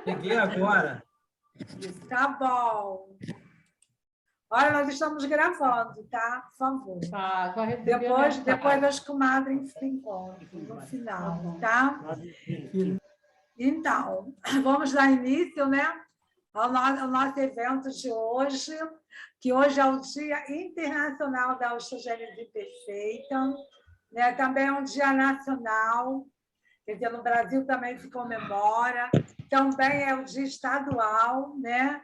Peguei agora. Isso, tá bom. Olha, nós estamos gravando, tá? Por favor. Tá, Depois das comadres se encontram no final, tá? Então, vamos dar início, né, ao nosso evento de hoje, que hoje é o Dia Internacional da Osteogênese Perfeita, né? Também é um dia nacional, quer dizer, no Brasil também se comemora, também é o dia estadual, né?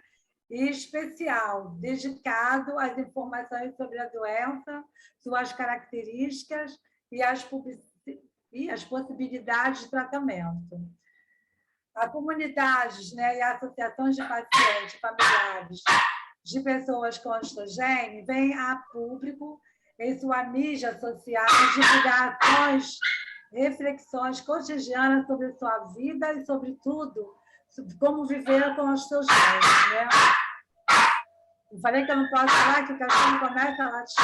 E especial, dedicado às informações sobre a doença, suas características e as possibilidades de tratamento. A comunidades, né, e associações de pacientes, familiares de pessoas com osteogênese vêm a público em sua mídia social divulgar ações, reflexões cotidianas sobre sua vida e, sobretudo, sobre como viver com osteogênese, né? Eu falei que eu não posso falar, que o cachorro começa a latir.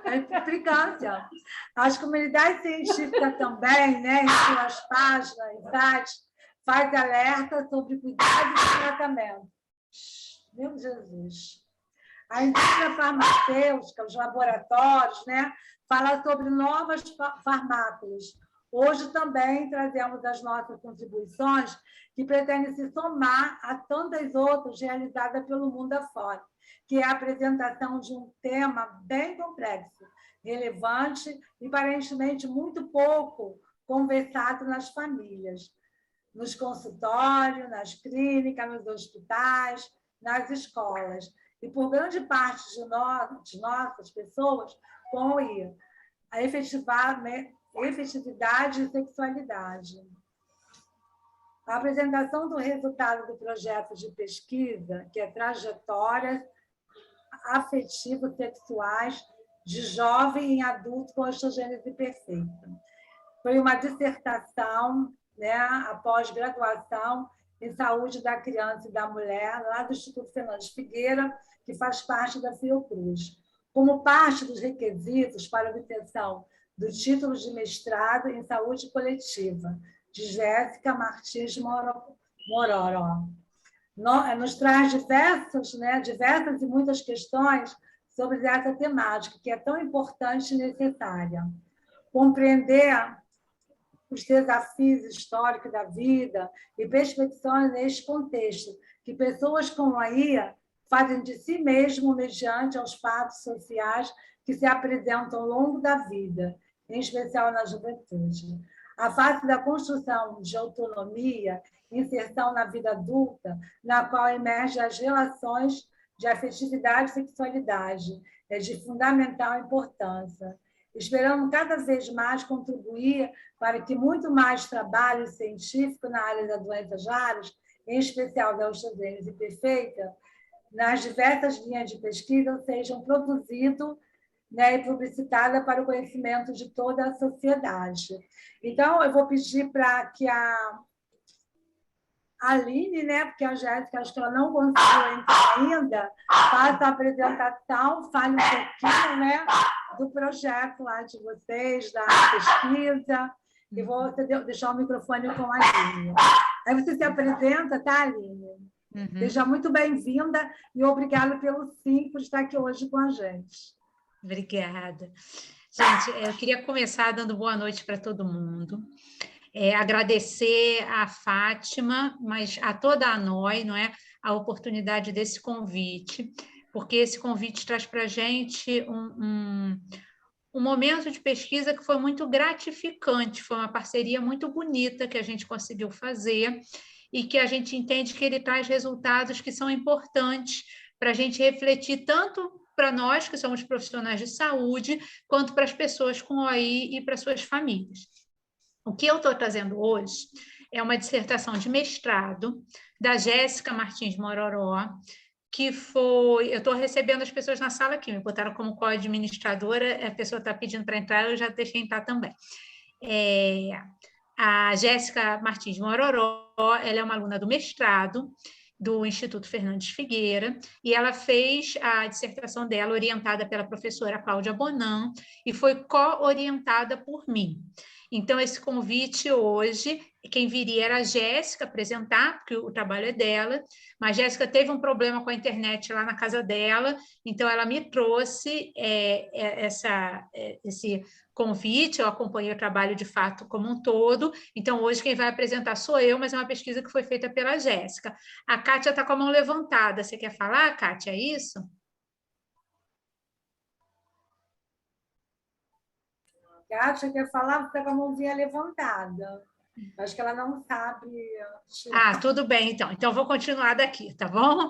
É implicância. As comunidades científicas também, né, em suas páginas e sites, faz alerta sobre cuidados e tratamento. Meu Jesus. A indústria farmacêutica, os laboratórios, né, fala sobre novas fármacos. Hoje também trazemos as nossas contribuições que pretendem se somar a tantas outras realizadas pelo mundo afora, que é a apresentação de um tema bem complexo, relevante e aparentemente muito pouco conversado nas famílias, nos consultórios, nas clínicas, nos hospitais, nas escolas, e por grande parte de nossas pessoas com a efetividade e sexualidade. A apresentação do resultado do projeto de pesquisa, que é Trajetórias Afetivos Sexuais de Jovem e Adulto com Osteogênese Perfeita. Foi uma dissertação, né, após graduação em Saúde da Criança e da Mulher, lá do Instituto Fernandes Figueira, que faz parte da Fiocruz. Como parte dos requisitos para obtenção do título de mestrado em Saúde Coletiva, de Jéssica Martins Mororó. Nos traz diversas e muitas questões sobre essa temática, que é tão importante e necessária. Compreender os desafios históricos da vida e perspectivas neste contexto, que pessoas como a IA fazem de si mesmo mediante aos fatos sociais que se apresentam ao longo da vida, em especial na juventude. A fase da construção de autonomia, inserção na vida adulta, na qual emergem as relações de afetividade e sexualidade, é de fundamental importância. Esperamos cada vez mais contribuir para que muito mais trabalho científico na área das doenças raras, em especial da osteogênese perfeita, nas diversas linhas de pesquisa, sejam produzidos, né, e publicitada para o conhecimento de toda a sociedade. Então, eu vou pedir para que a Aline, né, porque a Jéssica, acho que ela não conseguiu entrar ainda, faça a apresentação, fale um pouquinho, né, do projeto lá de vocês, da pesquisa, e vou deixar o microfone com a Aline. Aí você se apresenta, tá, Aline? Seja muito bem-vinda e obrigada pelo sim por estar aqui hoje com a gente. Obrigada. Gente, eu queria começar dando boa noite para todo mundo. Agradecer a Fátima, mas a toda a NOI, não é, a oportunidade desse convite, porque esse convite traz para a gente um momento de pesquisa que foi muito gratificante, foi uma parceria muito bonita que a gente conseguiu fazer e que a gente entende que ele traz resultados que são importantes para a gente refletir tanto para nós, que somos profissionais de saúde, quanto para as pessoas com OI e para suas famílias. O que eu estou trazendo hoje é uma dissertação de mestrado da Jéssica Martins Mororó, que foi... Eu estou recebendo as pessoas na sala aqui, me botaram como co-administradora, a pessoa está pedindo para entrar, eu já deixei entrar também. A Jéssica Martins Mororó, ela é uma aluna do mestrado do Instituto Fernandes Figueira, e ela fez a dissertação dela orientada pela professora Cláudia Bonan e foi co-orientada por mim. Então, esse convite hoje, quem viria era a Jéssica apresentar, porque o trabalho é dela, mas a Jéssica teve um problema com a internet lá na casa dela, então ela me trouxe esse convite, eu acompanhei o trabalho de fato como um todo, então hoje quem vai apresentar sou eu, mas é uma pesquisa que foi feita pela Jéssica. A Kátia está com a mão levantada, você quer falar, Kátia, é isso? Kátia quer falar, você está com a mãozinha levantada. Acho que ela não sabe. Ah, tudo bem, então. Então, eu vou continuar daqui, tá bom?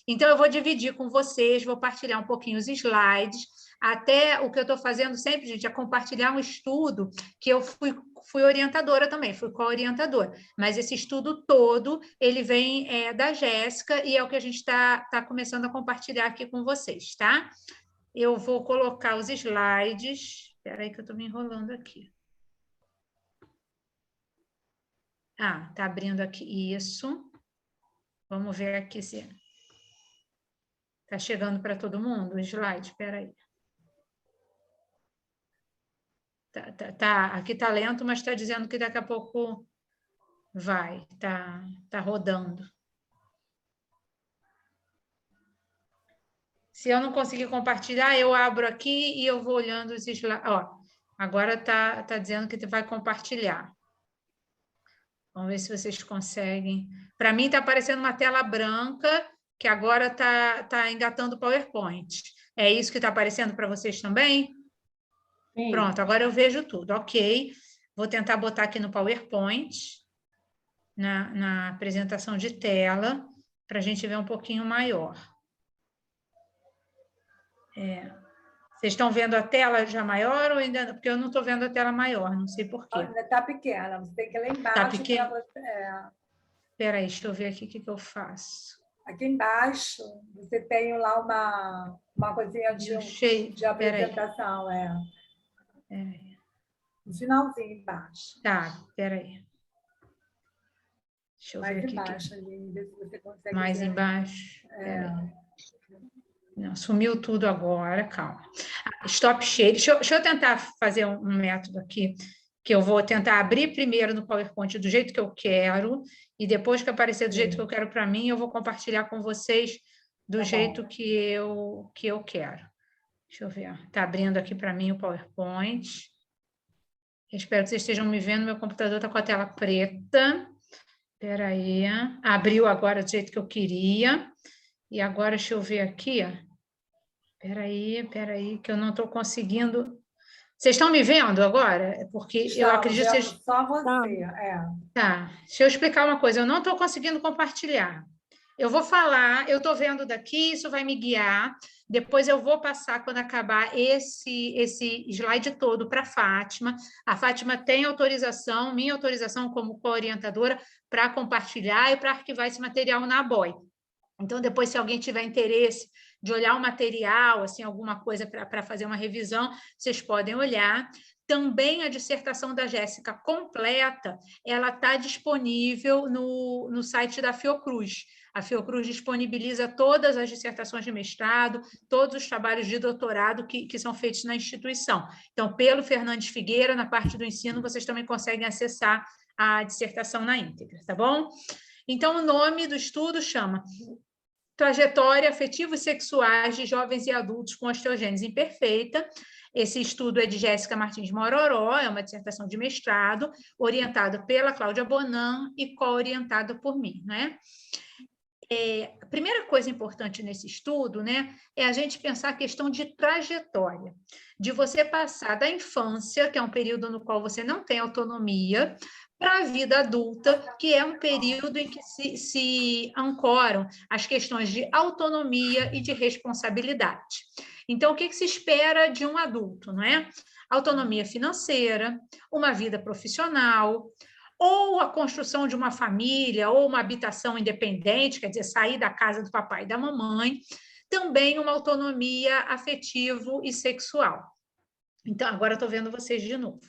Então, eu vou dividir com vocês, vou partilhar um pouquinho os slides. Até o que eu estou fazendo sempre, gente, é compartilhar um estudo que eu fui orientadora também, fui co-orientadora. Mas esse estudo todo, ele vem da Jéssica e é o que a gente está começando a compartilhar aqui com vocês, tá? Eu vou colocar os slides. Espera aí que eu estou me enrolando aqui. Ah, tá abrindo aqui isso. Vamos ver aqui se tá chegando para todo mundo o slide. Espera aí. Aqui tá lento, mas está dizendo que daqui a pouco vai. Tá rodando. Se eu não conseguir compartilhar, eu abro aqui e eu vou olhando os slides. Ó, agora tá dizendo que vai compartilhar. Vamos ver se vocês conseguem. Para mim, está aparecendo uma tela branca, que agora está engatando o PowerPoint. É isso que está aparecendo para vocês também? Sim. Pronto, agora eu vejo tudo. Ok. Vou tentar botar aqui no PowerPoint, na apresentação de tela, para a gente ver um pouquinho maior. Vocês estão vendo a tela já maior ou ainda não? Porque eu não estou vendo a tela maior, não sei por quê. Ainda está pequena, você tem que ir lá embaixo. Está pequena? Espera aí, deixa eu ver aqui o que eu faço. Aqui embaixo, você tem lá uma coisinha de apresentação. No finalzinho embaixo. Tá, espera aí. Deixa eu ver aqui. Mais embaixo, ali, ver se você consegue mais ver. Embaixo. Não, sumiu tudo agora, calma. Stop share. Deixa eu tentar fazer um método aqui, que eu vou tentar abrir primeiro no PowerPoint do jeito que eu quero, e depois que aparecer do jeito que eu quero para mim, eu vou compartilhar com vocês do jeito que eu quero. Deixa eu ver. Está abrindo aqui para mim o PowerPoint. Eu espero que vocês estejam me vendo. Meu computador está com a tela preta. Espera aí. Abriu agora do jeito que eu queria. E agora, deixa eu ver aqui. Espera aí, que eu não estou conseguindo... Vocês estão me vendo agora? Porque eu acredito que vocês... Só você, Tá, deixa eu explicar uma coisa. Eu não estou conseguindo compartilhar. Eu vou falar, eu estou vendo daqui, isso vai me guiar. Depois eu vou passar, quando acabar esse slide todo, para a Fátima. A Fátima tem autorização, minha autorização como co-orientadora, para compartilhar e para arquivar esse material na ABOI. Então, depois, se alguém tiver interesse de olhar o material, assim, alguma coisa para fazer uma revisão, vocês podem olhar. Também a dissertação da Jéssica completa, ela está disponível no site da Fiocruz. A Fiocruz disponibiliza todas as dissertações de mestrado, todos os trabalhos de doutorado que são feitos na instituição. Então, pelo Fernandes Figueira, na parte do ensino, vocês também conseguem acessar a dissertação na íntegra, tá bom? Então, o nome do estudo chama Trajetória Afetivos Sexuais de Jovens e Adultos com Osteogênese Imperfeita. Esse estudo é de Jéssica Martins Mororó, é uma dissertação de mestrado, orientado pela Cláudia Bonan e co-orientado por mim, né? A primeira coisa importante nesse estudo, né, é a gente pensar a questão de trajetória, de você passar da infância, que é um período no qual você não tem autonomia, para a vida adulta, que é um período em que se ancoram as questões de autonomia e de responsabilidade. Então, o que se espera de um adulto, não é? Autonomia financeira, uma vida profissional, ou a construção de uma família, ou uma habitação independente, quer dizer, sair da casa do papai e da mamãe, também uma autonomia afetivo e sexual. Então, agora eu estou vendo vocês de novo.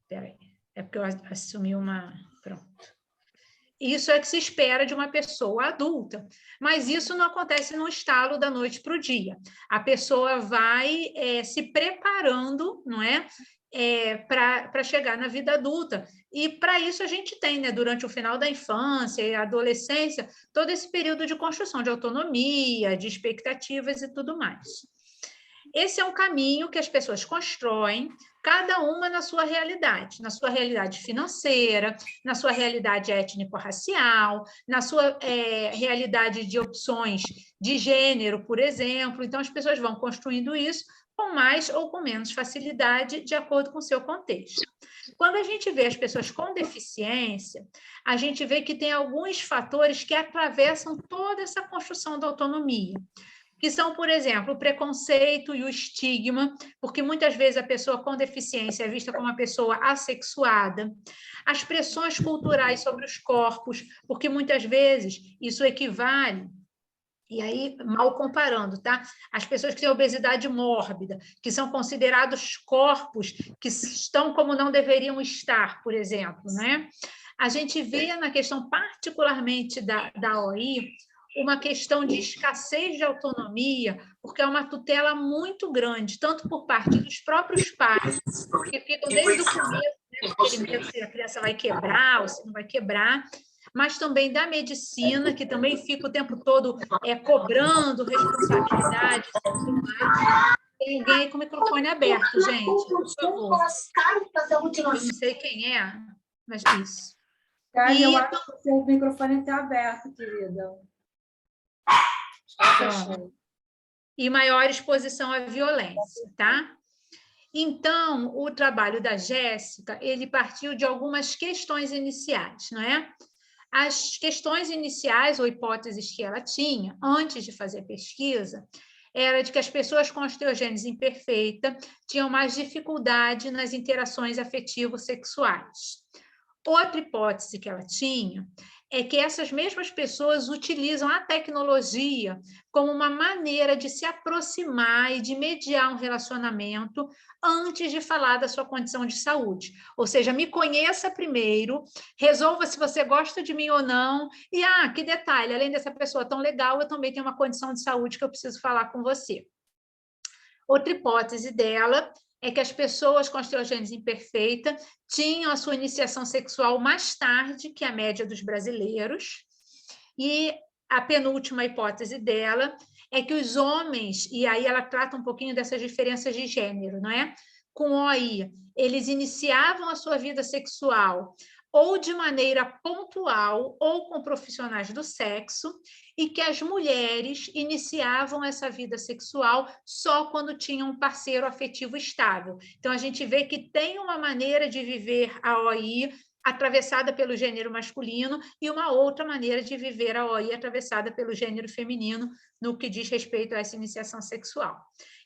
Espera aí. É porque eu assumi uma... Pronto. Isso é que se espera de uma pessoa adulta, mas isso não acontece no estalo da noite para o dia. A pessoa vai se preparando, não é? para chegar na vida adulta. E para isso a gente tem, né, durante o final da infância e a adolescência, todo esse período de construção de autonomia, de expectativas e tudo mais. Esse é um caminho que as pessoas constroem, cada uma na sua realidade financeira, na sua realidade étnico-racial, na sua realidade de opções de gênero, por exemplo. Então, as pessoas vão construindo isso com mais ou com menos facilidade, de acordo com o seu contexto. Quando a gente vê as pessoas com deficiência, a gente vê que tem alguns fatores que atravessam toda essa construção da autonomia, que são, por exemplo, o preconceito e o estigma, porque muitas vezes a pessoa com deficiência é vista como uma pessoa assexuada, as pressões culturais sobre os corpos, porque muitas vezes isso equivale, e aí, mal comparando, tá? As pessoas que têm obesidade mórbida, que são considerados corpos que estão como não deveriam estar, por exemplo, né? A gente vê na questão particularmente da OI, uma questão de escassez de autonomia, porque é uma tutela muito grande, tanto por parte dos próprios pais, que ficam desde o começo, né, aquele medo se a criança vai quebrar ou se não vai quebrar, mas também da medicina, que também fica o tempo todo cobrando responsabilidade e tudo mais. Tem alguém aí com o microfone aberto, gente, por favor. Eu não sei quem é, mas isso. Karen, eu acho que o seu microfone está aberto, querida. E maior exposição à violência, tá? Então, o trabalho da Jéssica, ele partiu de algumas questões iniciais, não é? As questões iniciais ou hipóteses que ela tinha, antes de fazer a pesquisa, era de que as pessoas com osteogênese imperfeita tinham mais dificuldade nas interações afetivo-sexuais. Outra hipótese que ela tinha é que essas mesmas pessoas utilizam a tecnologia como uma maneira de se aproximar e de mediar um relacionamento antes de falar da sua condição de saúde. Ou seja, me conheça primeiro, resolva se você gosta de mim ou não, e, que detalhe, além dessa pessoa tão legal, eu também tenho uma condição de saúde que eu preciso falar com você. Outra hipótese dela é que as pessoas com osteogênese imperfeita tinham a sua iniciação sexual mais tarde que a média dos brasileiros. E a penúltima hipótese dela é que os homens, e aí ela trata um pouquinho dessas diferenças de gênero, não é? Com OI, eles iniciavam a sua vida sexual ou de maneira pontual ou com profissionais do sexo, e que as mulheres iniciavam essa vida sexual só quando tinham um parceiro afetivo estável. Então, a gente vê que tem uma maneira de viver a OI atravessada pelo gênero masculino e uma outra maneira de viver a OI atravessada pelo gênero feminino no que diz respeito a essa iniciação sexual.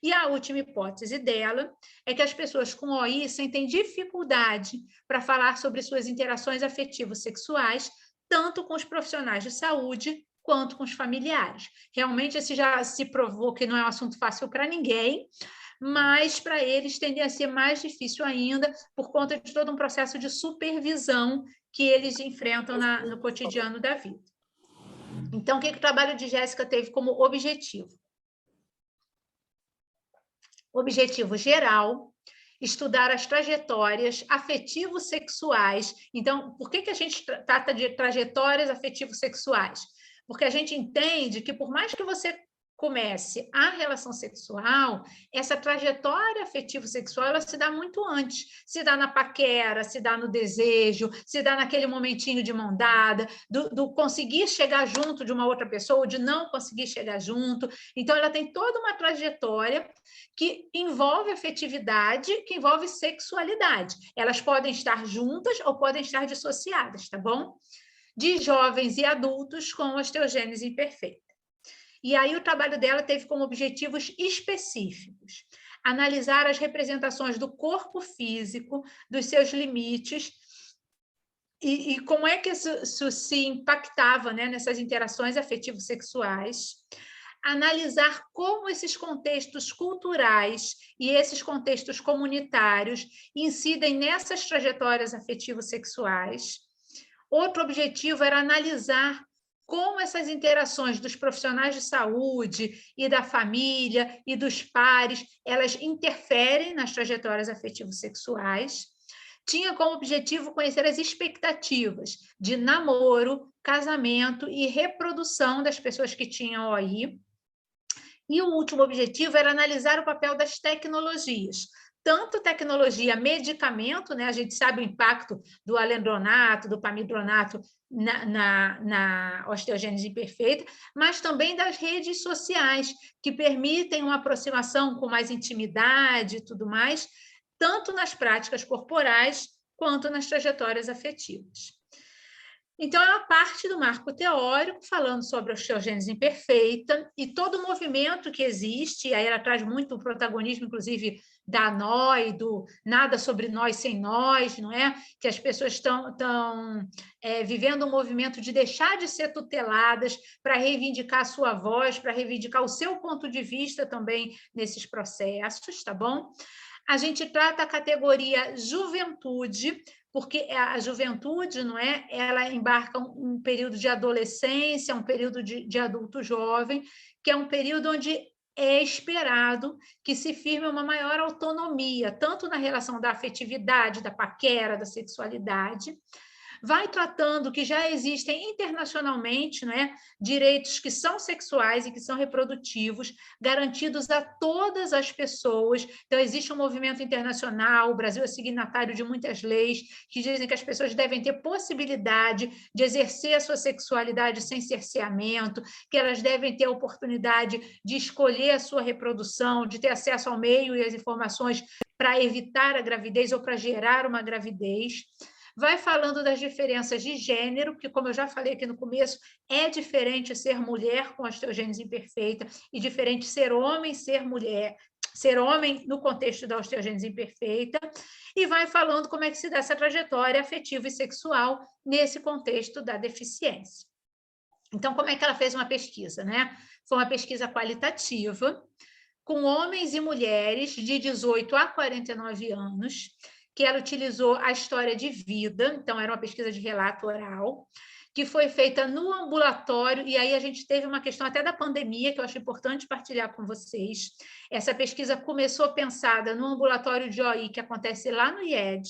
E a última hipótese dela é que as pessoas com OI sentem dificuldade para falar sobre suas interações afetivo-sexuais, tanto com os profissionais de saúde quanto com os familiares. Realmente, esse já se provou que não é um assunto fácil para ninguém, mas para eles tende a ser mais difícil ainda por conta de todo um processo de supervisão que eles enfrentam no cotidiano da vida. Então, o que o trabalho de Jéssica teve como objetivo? Objetivo geral, estudar as trajetórias afetivo-sexuais. Então, por que a gente trata de trajetórias afetivo-sexuais? Porque a gente entende que, por mais que você comece a relação sexual, essa trajetória afetivo-sexual ela se dá muito antes. Se dá na paquera, se dá no desejo, se dá naquele momentinho de mão dada, do conseguir chegar junto de uma outra pessoa, ou de não conseguir chegar junto. Então, ela tem toda uma trajetória que envolve afetividade, que envolve sexualidade. Elas podem estar juntas ou podem estar dissociadas, tá bom? De jovens e adultos com osteogênese imperfeita. E aí o trabalho dela teve como objetivos específicos analisar as representações do corpo físico, dos seus limites, e como é que isso se impactava, né, nessas interações afetivo-sexuais, analisar como esses contextos culturais e esses contextos comunitários incidem nessas trajetórias afetivo-sexuais. Outro objetivo era analisar como essas interações dos profissionais de saúde e da família e dos pares, elas interferem nas trajetórias afetivo-sexuais. Tinha como objetivo conhecer as expectativas de namoro, casamento e reprodução das pessoas que tinham OI. E o último objetivo era analisar o papel das tecnologias, tanto tecnologia medicamento, né? A gente sabe o impacto do alendronato, do pamidronato na osteogênese imperfeita, mas também das redes sociais, que permitem uma aproximação com mais intimidade e tudo mais, tanto nas práticas corporais quanto nas trajetórias afetivas. Então, é uma parte do marco teórico falando sobre a osteogênese imperfeita e todo o movimento que existe, e aí ela traz muito o protagonismo, inclusive, da NOI, do nada sobre nós sem nós, não é? Que as pessoas estão vivendo um movimento de deixar de ser tuteladas para reivindicar a sua voz, para reivindicar o seu ponto de vista também nesses processos, tá bom? A gente trata a categoria juventude, porque a juventude, não é? Ela embarca um período de adolescência, um período de adulto jovem, que é um período onde é esperado que se firme uma maior autonomia, tanto na relação da afetividade, da paquera, da sexualidade. Vai tratando que já existem internacionalmente, não é, direitos que são sexuais e que são reprodutivos, garantidos a todas as pessoas. Então, existe um movimento internacional, o Brasil é signatário de muitas leis que dizem que as pessoas devem ter possibilidade de exercer a sua sexualidade sem cerceamento, que elas devem ter a oportunidade de escolher a sua reprodução, de ter acesso ao meio e às informações para evitar a gravidez ou para gerar uma gravidez. Vai falando das diferenças de gênero, porque, como eu já falei aqui no começo, é diferente ser mulher com osteogênese imperfeita e diferente ser mulher, ser homem no contexto da osteogênese imperfeita, e vai falando como é que se dá essa trajetória afetiva e sexual nesse contexto da deficiência. Então, como é que ela fez uma pesquisa, né? Foi uma pesquisa qualitativa, com homens e mulheres de 18 a 49 anos, que ela utilizou a história de vida, então era uma pesquisa de relato oral, que foi feita no ambulatório, e aí a gente teve uma questão até da pandemia, que eu acho importante partilhar com vocês. Essa pesquisa começou pensada no ambulatório de OI, que acontece lá no IED.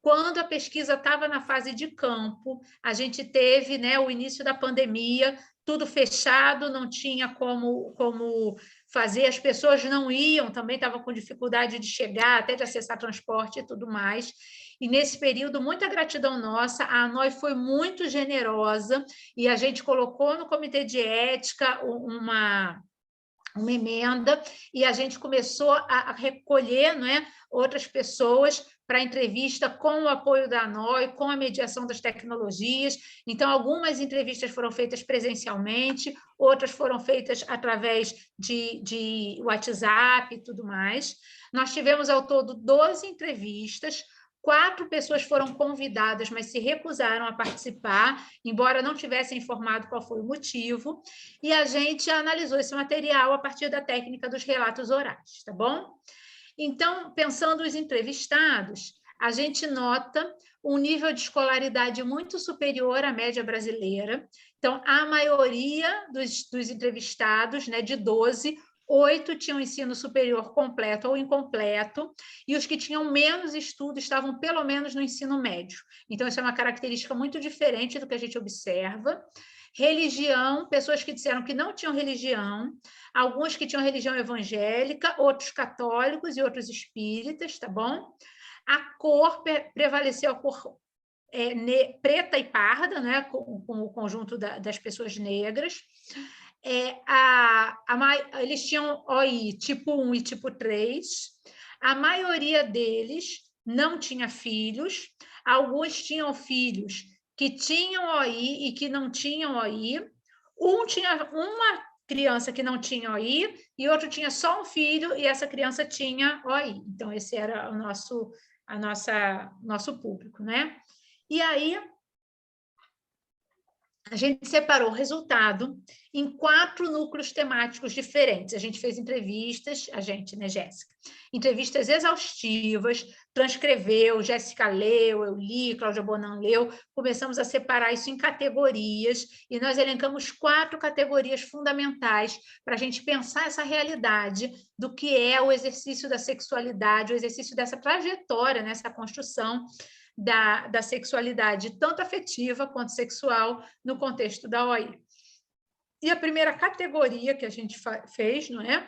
Quando a pesquisa estava na fase de campo, a gente teve, né, o início da pandemia, tudo fechado, não tinha como fazer, as pessoas não iam, também estavam com dificuldade de chegar, até de acessar transporte e tudo mais. E nesse período, muita gratidão nossa, a ANOI foi muito generosa e a gente colocou no comitê de ética uma emenda e a gente começou a recolher, não é, outras pessoas para entrevista com o apoio da ANOI, com a mediação das tecnologias. Então, algumas entrevistas foram feitas presencialmente, outras foram feitas através de WhatsApp e tudo mais. Nós tivemos, ao todo, 12 entrevistas, 4 pessoas foram convidadas, mas se recusaram a participar, embora não tivessem informado qual foi o motivo, e a gente analisou esse material a partir da técnica dos relatos orais, tá bom? Então, pensando os entrevistados, a gente nota um nível de escolaridade muito superior à média brasileira. Então, a maioria dos entrevistados, né, de 12, 8 tinham ensino superior completo ou incompleto, e os que tinham menos estudo estavam pelo menos no ensino médio. Então, isso é uma característica muito diferente do que a gente observa. Religião, pessoas que disseram que não tinham religião, alguns que tinham religião evangélica, outros católicos e outros espíritas, tá bom? A cor prevaleceu a cor preta e parda, né, com o conjunto das pessoas negras. Eles tinham OI tipo 1 e tipo 3. A maioria deles não tinha filhos, alguns tinham filhos que tinham OI e que não tinham OI. Tinha uma criança que não tinha OI e outro tinha só um filho e essa criança tinha OI. Então, esse era o nosso público, né? E aí, a gente separou o resultado em 4 núcleos temáticos diferentes. A gente fez entrevistas, né, Jéssica? Entrevistas exaustivas, transcreveu, Jéssica leu, eu li, Cláudia Bonan leu, começamos a separar isso em categorias, e nós elencamos 4 categorias fundamentais para a gente pensar essa realidade do que é o exercício da sexualidade, o exercício dessa trajetória, nessa construção da sexualidade, tanto afetiva quanto sexual, no contexto da OI. E a primeira categoria que a gente fez, não é?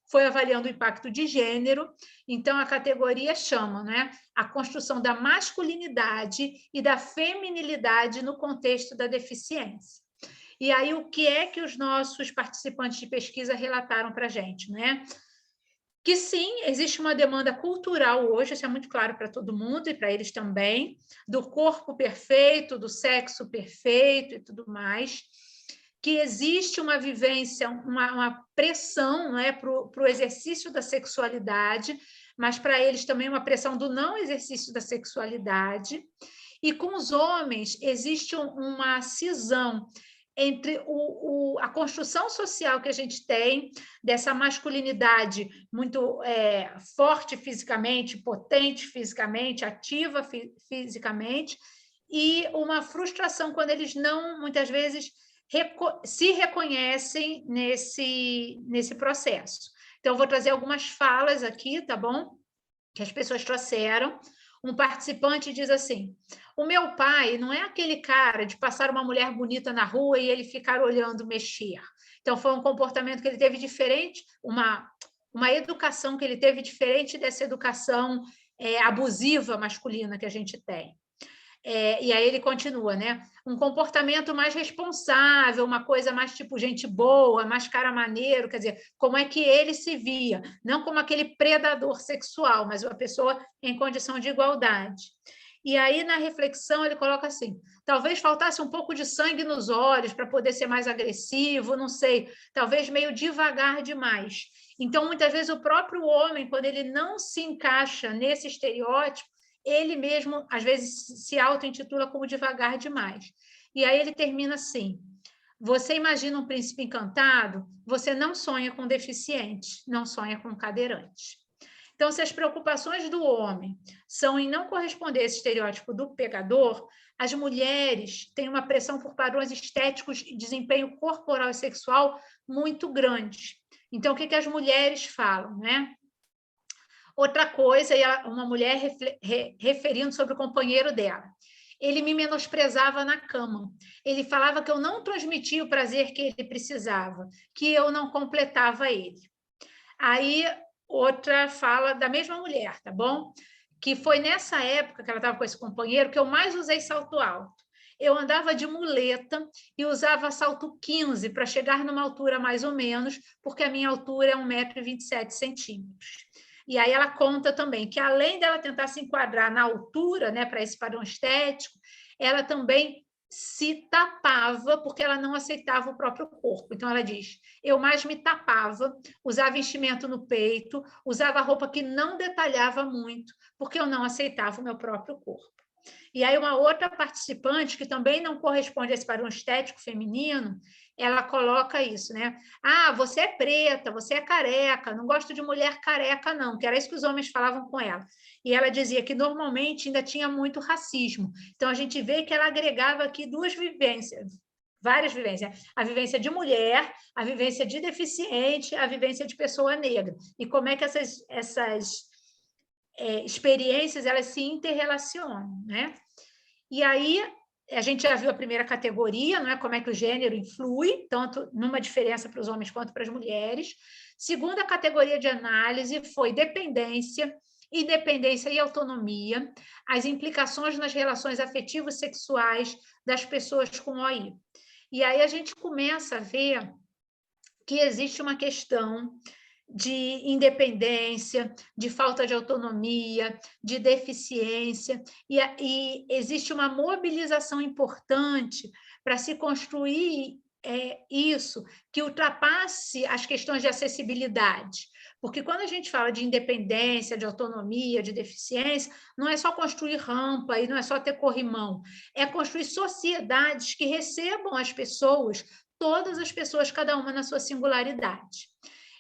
Foi avaliando o impacto de gênero. Então, a categoria chama, né, a construção da masculinidade e da feminilidade no contexto da deficiência. E aí, o que é que os nossos participantes de pesquisa relataram para a gente, né? Que sim, existe uma demanda cultural hoje, isso é muito claro para todo mundo e para eles também, do corpo perfeito, do sexo perfeito e tudo mais, que existe uma vivência, uma pressão, não é, para o exercício da sexualidade, mas para eles também uma pressão do não exercício da sexualidade. E com os homens existe uma cisão entre a construção social que a gente tem, dessa masculinidade muito forte fisicamente, potente fisicamente, ativa fisicamente, e uma frustração quando eles não, muitas vezes, se reconhecem nesse processo. Então, eu vou trazer algumas falas aqui, tá bom? Que as pessoas trouxeram. Um participante diz assim: o meu pai não é aquele cara de passar uma mulher bonita na rua e ele ficar olhando mexer. Então, foi um comportamento que ele teve diferente, uma educação que ele teve diferente dessa educação abusiva masculina que a gente tem. E aí ele continua, né? Um comportamento mais responsável, uma coisa mais tipo gente boa, mais cara maneiro, quer dizer, como é que ele se via, não como aquele predador sexual, mas uma pessoa em condição de igualdade. E aí, na reflexão, ele coloca assim: talvez faltasse um pouco de sangue nos olhos para poder ser mais agressivo, não sei, talvez meio devagar demais. Então, muitas vezes, o próprio homem, quando ele não se encaixa nesse estereótipo, ele mesmo, às vezes, se auto-intitula como devagar demais. E aí ele termina assim: você imagina um príncipe encantado, você não sonha com deficiente, não sonha com cadeirante. Então, se as preocupações do homem são em não corresponder a esse estereótipo do pegador, as mulheres têm uma pressão por padrões estéticos e desempenho corporal e sexual muito grande. Então, o que as mulheres falam, né? Outra coisa, uma mulher referindo sobre o companheiro dela. Ele me menosprezava na cama. Ele falava que eu não transmitia o prazer que ele precisava, que eu não completava ele. Aí, outra fala da mesma mulher, tá bom? Que foi nessa época que ela estava com esse companheiro que eu mais usei salto alto. Eu andava de muleta e usava salto 15 para chegar numa altura mais ou menos, porque a minha altura é 1,27 m. E aí ela conta também que, além dela tentar se enquadrar na altura, né, para esse padrão estético, ela também se tapava porque ela não aceitava o próprio corpo. Então, ela diz: eu mais me tapava, usava enchimento no peito, usava roupa que não detalhava muito, porque eu não aceitava o meu próprio corpo. E aí, uma outra participante, que também não corresponde a esse padrão estético feminino, ela coloca isso, né? Ah, você é preta, você é careca, não gosto de mulher careca, não, que era isso que os homens falavam com ela. E ela dizia que normalmente ainda tinha muito racismo. Então, a gente vê que ela agregava aqui duas vivências, várias vivências: a vivência de mulher, a vivência de deficiente, a vivência de pessoa negra. E como é que essas experiências elas se interrelacionam, né? E aí a gente já viu a primeira categoria, não é? Como é que o gênero influi, tanto numa diferença para os homens quanto para as mulheres. Segunda categoria de análise foi dependência, independência e autonomia, as implicações nas relações afetivas sexuais das pessoas com OI. E aí a gente começa a ver que existe uma questão de independência, de falta de autonomia, de deficiência, e existe uma mobilização importante para se construir isso que ultrapasse as questões de acessibilidade. Porque quando a gente fala de independência, de autonomia, de deficiência, não é só construir rampa e não é só ter corrimão, é construir sociedades que recebam as pessoas, todas as pessoas, cada uma na sua singularidade.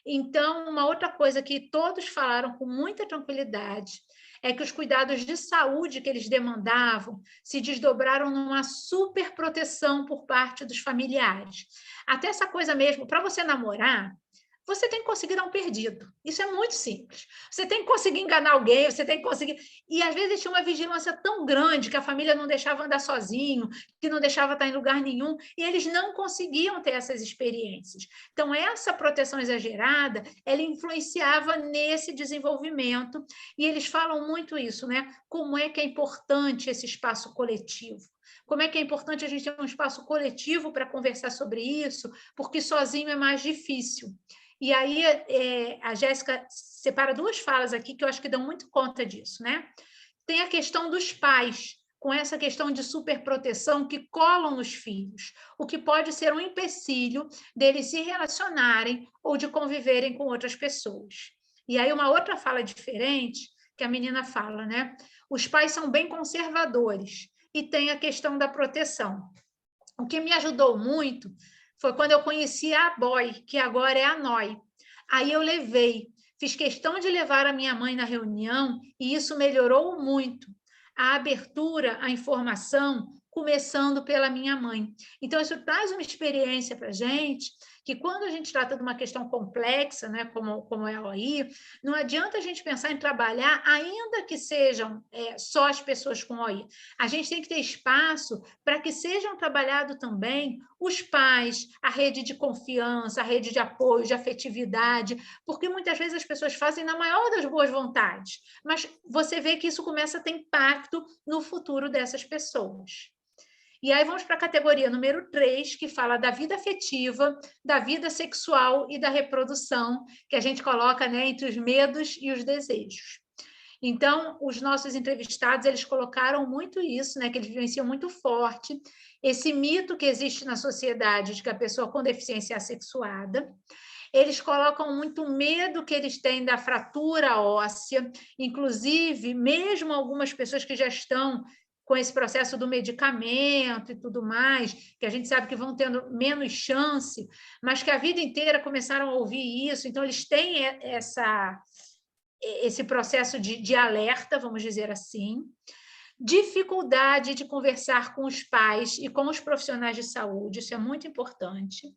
Então, uma outra coisa que todos falaram com muita tranquilidade é que os cuidados de saúde que eles demandavam se desdobraram numa superproteção por parte dos familiares. Até essa coisa mesmo, para você namorar, você tem que conseguir dar um perdido. Isso é muito simples. Você tem que conseguir enganar alguém, você tem que conseguir... E, às vezes, tinha uma vigilância tão grande que a família não deixava andar sozinho, que não deixava estar em lugar nenhum, e eles não conseguiam ter essas experiências. Então, essa proteção exagerada, ela influenciava nesse desenvolvimento, e eles falam muito isso, né? Como é que é importante esse espaço coletivo. Como é que é importante a gente ter um espaço coletivo para conversar sobre isso, porque sozinho é mais difícil. E aí a Jéssica separa duas falas aqui que eu acho que dão muito conta disso, né? Tem a questão dos pais, com essa questão de superproteção que colam nos filhos, o que pode ser um empecilho deles se relacionarem ou de conviverem com outras pessoas. E aí uma outra fala diferente, que a menina fala, né? Os pais são bem conservadores e tem a questão da proteção. O que me ajudou muito foi quando eu conheci a Boy, que agora é a Noi. Aí eu fiz questão de levar a minha mãe na reunião e isso melhorou muito. A abertura, a informação, começando pela minha mãe. Então, isso traz uma experiência para a gente, que quando a gente trata de uma questão complexa, né, como é a OI, não adianta a gente pensar em trabalhar, ainda que sejam só as pessoas com OI. A gente tem que ter espaço para que sejam trabalhados também os pais, a rede de confiança, a rede de apoio, de afetividade, porque muitas vezes as pessoas fazem na maior das boas vontades, mas você vê que isso começa a ter impacto no futuro dessas pessoas. E aí vamos para a categoria número 3, que fala da vida afetiva, da vida sexual e da reprodução, que a gente coloca, né, entre os medos e os desejos. Então, os nossos entrevistados, eles colocaram muito isso, né, que eles vivenciam muito forte, esse mito que existe na sociedade de que a pessoa com deficiência é assexuada. Eles colocam muito medo que eles têm da fratura óssea, inclusive, mesmo algumas pessoas que já estão com esse processo do medicamento e tudo mais, que a gente sabe que vão tendo menos chance, mas que a vida inteira começaram a ouvir isso, então eles têm esse processo de alerta, vamos dizer assim, dificuldade de conversar com os pais e com os profissionais de saúde, isso é muito importante.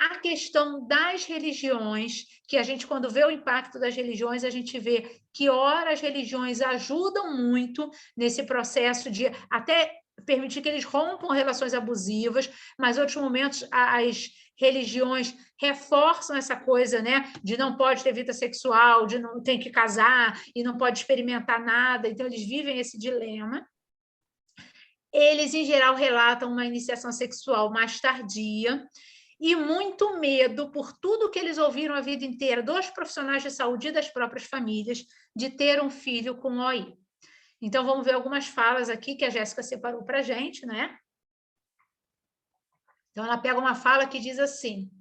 A questão das religiões, que a gente, quando vê o impacto das religiões, a gente vê que, ora, as religiões ajudam muito nesse processo de até permitir que eles rompam relações abusivas, mas, em outros momentos, as religiões reforçam essa coisa, né, de não pode ter vida sexual, de não tem que casar e não pode experimentar nada, então eles vivem esse dilema. Eles, em geral, relatam uma iniciação sexual mais tardia, e muito medo por tudo que eles ouviram a vida inteira dos profissionais de saúde e das próprias famílias de ter um filho com OI. Então, vamos ver algumas falas aqui que a Jéssica separou para a gente, né? Então, ela pega uma fala que diz assim,